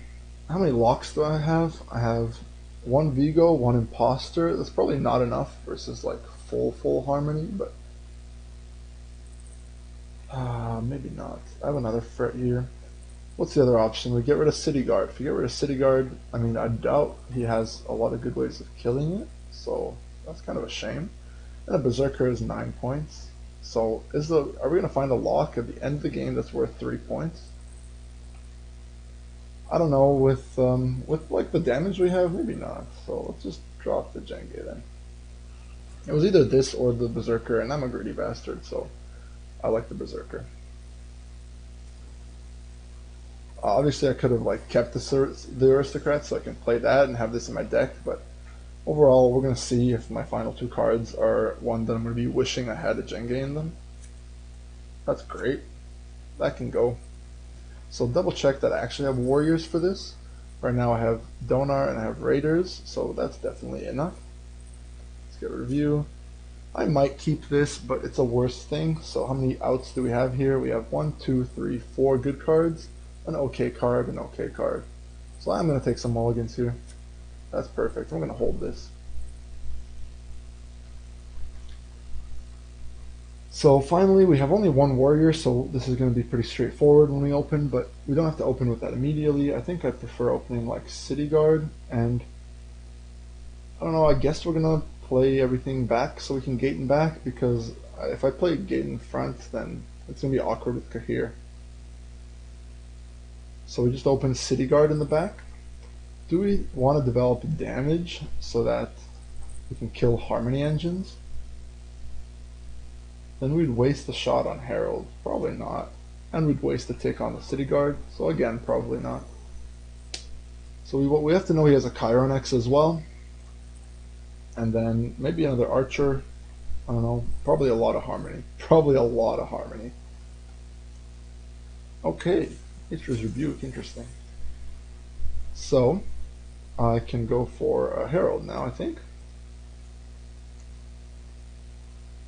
How many locks do I have? I have one Vigo, one Imposter. That's probably not enough versus like full harmony, but maybe not. I have another Fret here. What's the other option? We get rid of City Guard. If you get rid of City Guard, I mean, I doubt he has a lot of good ways of killing it, so that's kind of a shame. And a Berserker is 9 points. So are we going to find a lock at the end of the game that's worth 3 points? I don't know, with like the damage we have, maybe not. So let's just drop the Jenge then. It was either this or the Berserker, and I'm a greedy bastard, so I like the Berserker. Obviously, I could have like kept the Aristocrat so I can play that and have this in my deck, but overall, we're going to see if my final 2 cards are one that I'm going to be wishing I had a Jenge in them. That's great. That can go. So double check that I actually have warriors for this. Right now I have Donar and I have Raiders, so that's definitely enough. Let's get a review. I might keep this, but it's a worse thing. So how many outs do we have here? We have 1, 2, 3, 4 good cards, an okay card, an okay card. So I'm going to take some mulligans here. That's perfect. I'm going to hold this. So finally, we have only one warrior, so this is going to be pretty straightforward when we open, but we don't have to open with that immediately. I think I prefer opening like City Guard, and I don't know, I guess we're going to play everything back so we can gate in back, because if I play gate in front, then it's going to be awkward with Kahir. So we just open City Guard in the back. Do we want to develop damage so that we can kill Harmony engines? Then we'd waste the shot on Herald. Probably not. And we'd waste a tick on the City Guard. So again, probably not. So we have to know he has a Chironex as well. And then maybe another Archer. I don't know. Probably a lot of Harmony. Probably a lot of Harmony. Okay. Nature's Rebuke. Interesting. So I can go for a Herald now, I think.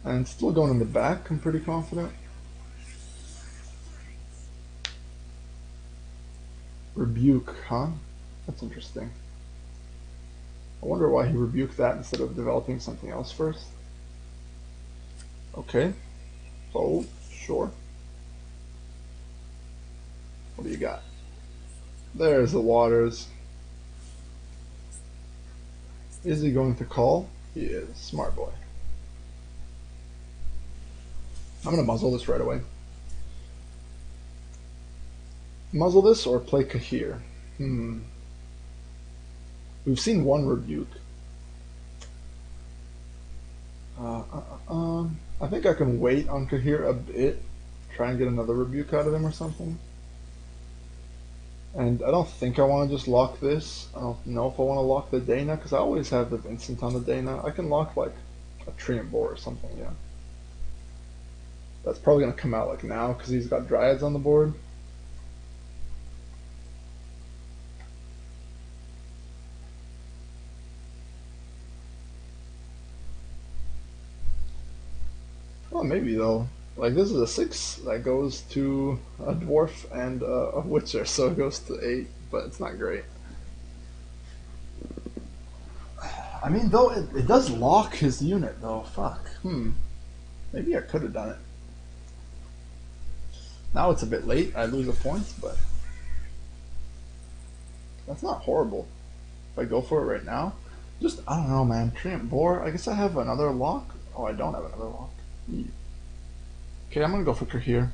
And still going in the back, I'm pretty confident. Rebuke, huh? That's interesting. I wonder why he rebuked that instead of developing something else first. Okay, so, sure. What do you got? There's the waters. Is he going to call? He is. Smart boy. I'm going to muzzle this right away. Muzzle this or play Kahir? We've seen one rebuke. I think I can wait on Kahir a bit, try and get another rebuke out of him or something. And I don't think I want to just lock this. I don't know if I want to lock the Dana, because I always have the Vincent on the Dana. I can lock like a Treant Boar or something, yeah. That's probably going to come out like now, because he's got Dryads on the board. Well, maybe though. Like this is a 6 that goes to a Dwarf and a Witcher, so it goes to 8, but it's not great. I mean, though, it does lock his unit, though. Fuck. Maybe I could have done it. Now it's a bit late. I lose a point, but that's not horrible. If I go for it right now, just, I don't know, man. Treant Boar. I guess I have another lock. Oh, I don't have another lock. Okay, I'm gonna go for Kahir.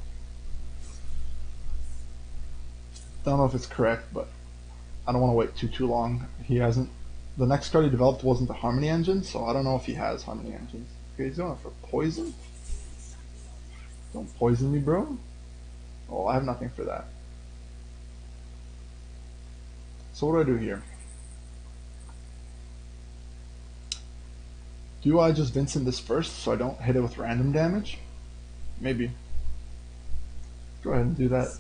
Don't know if it's correct, but I don't want to wait too long. He hasn't. The next card he developed wasn't the Harmony Engine, so I don't know if he has Harmony Engines. Okay, he's going for poison. Don't poison me, bro. Oh, I have nothing for that. So what do I do here? Do I just Vincent this first so I don't hit it with random damage? Maybe. Go ahead and do that.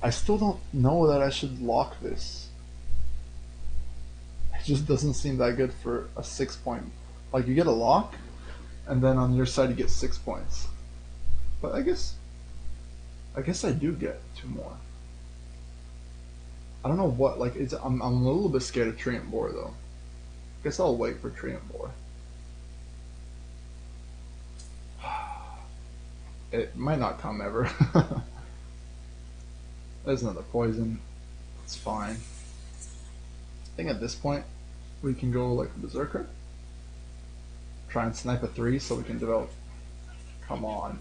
I still don't know that I should lock this. It just doesn't seem that good for a 6 point. Like you get a lock, and then on your side you get 6 points. But I guess I do get 2 more. I don't know what, like, I'm a little bit scared of Treant Boar though. Guess I'll wait for Treant Boar. It might not come ever. There's another poison. It's fine. I think at this point we can go like a Berserker. Try and snipe a 3 so we can develop. Come on.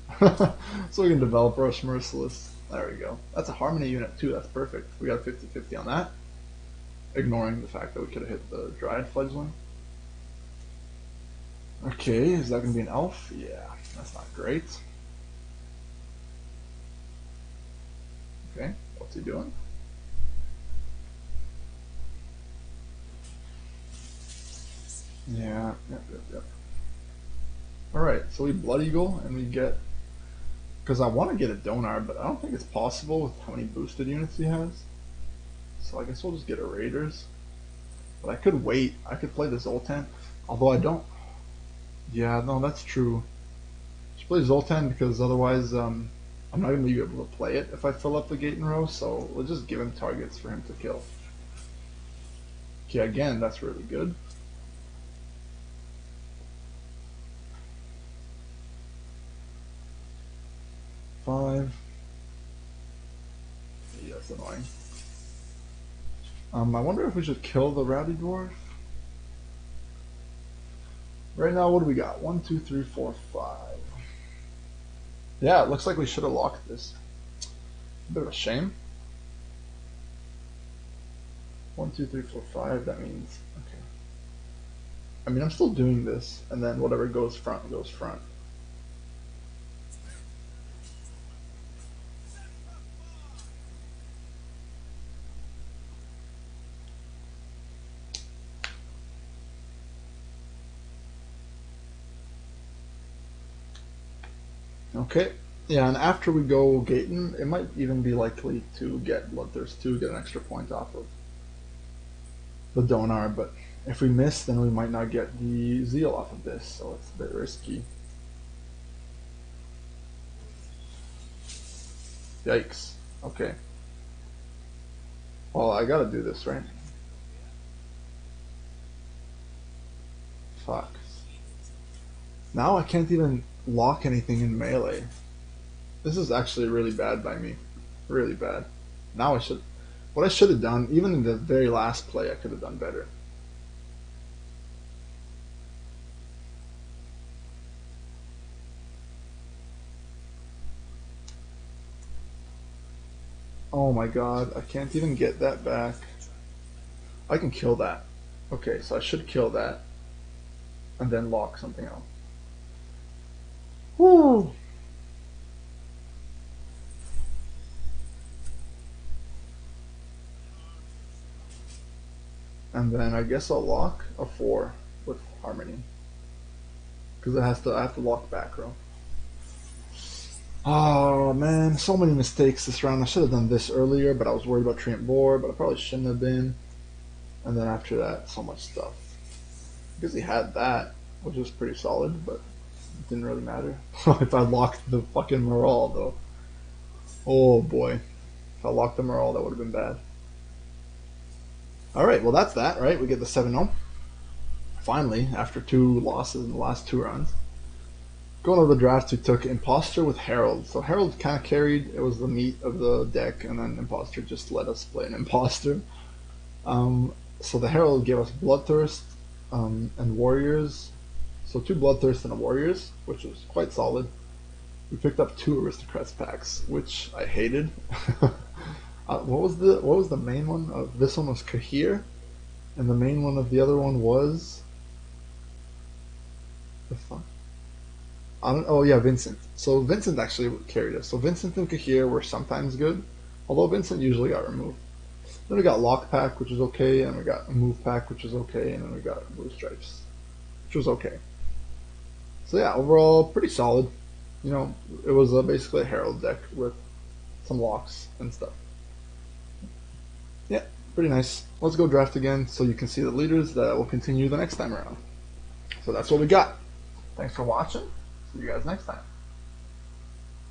So we can develop Rush Merciless. There we go. That's a Harmony unit too. That's perfect. We got 50-50 on that. Ignoring the fact that we could have hit the Dryad Fledgling. Okay, is that going to be an elf? Yeah, that's not great. Okay, what's he doing? Yeah, yep. Alright, so we Blood Eagle and we get... Because I want to get a Donar, but I don't think it's possible with how many boosted units he has. So I guess we'll just get a Raiders. But I could wait. I could play the Zoltan. Although I don't... Yeah, no, that's true. I should play Zoltan because otherwise I'm not going to be able to play it if I fill up the gate in row. So we'll just give him targets for him to kill. Okay, again, that's really good. Five. Yeah, that's annoying. I wonder if we should kill the Rowdy Dwarf. Right now, what do we got? 1, 2, 3, 4, 5. Yeah, it looks like we should have locked this. A bit of a shame. 1, 2, 3, 4, 5. That means okay. I mean, I'm still doing this, and then whatever goes front goes front. Okay, yeah, and after we go Gaten, it might even be likely to get Bloodthirst 2, get an extra point off of the Donar, but if we miss, then we might not get the Zeal off of this, so it's a bit risky. Yikes. Okay. Well, I gotta do this, right? Fuck. Now I can't even lock anything in melee. This is actually really bad by me. Really bad. Now I should... What I should have done, even in the very last play, I could have done better. Oh my god, I can't even get that back. I can kill that. Okay, so I should kill that. And then lock something else. and then I guess I'll lock a 4 with Harmony. Because I have to lock back row. Oh man, so many mistakes this round. I should have done this earlier, but I was worried about Treant Boar, but I probably shouldn't have been. And then after that, so much stuff. Because he had that, which was pretty solid, but it didn't really matter. If I locked the fucking Moral, though. Oh boy. If I locked the Moral, that would have been bad. Alright, well that's that, right? We get the 7-0. Finally, after 2 losses in the last 2 rounds. Going over the draft, we took Imposter with Herald. So Herald kind of carried, it was the meat of the deck, and then Imposter just let us play an Imposter. So the Herald gave us Bloodthirst and Warriors. So 2 Bloodthirst and a Warriors, which was quite solid. We picked up 2 Aristocrats packs, which I hated. What was the main one? This one was Kahir, and the main one of the other one was the fuck. Oh yeah, Vincent. So Vincent actually carried us. So Vincent and Kahir were sometimes good, although Vincent usually got removed. Then we got Lock Pack, which was okay, and we got Move Pack, which was okay, and then we got Blue Stripes, which was okay. So yeah, overall pretty solid. You know, it was basically a Herald deck with some locks and stuff. Yeah, pretty nice. Let's go draft again so you can see the leaders that will continue the next time around. So that's what we got. Thanks for watching. See you guys next time.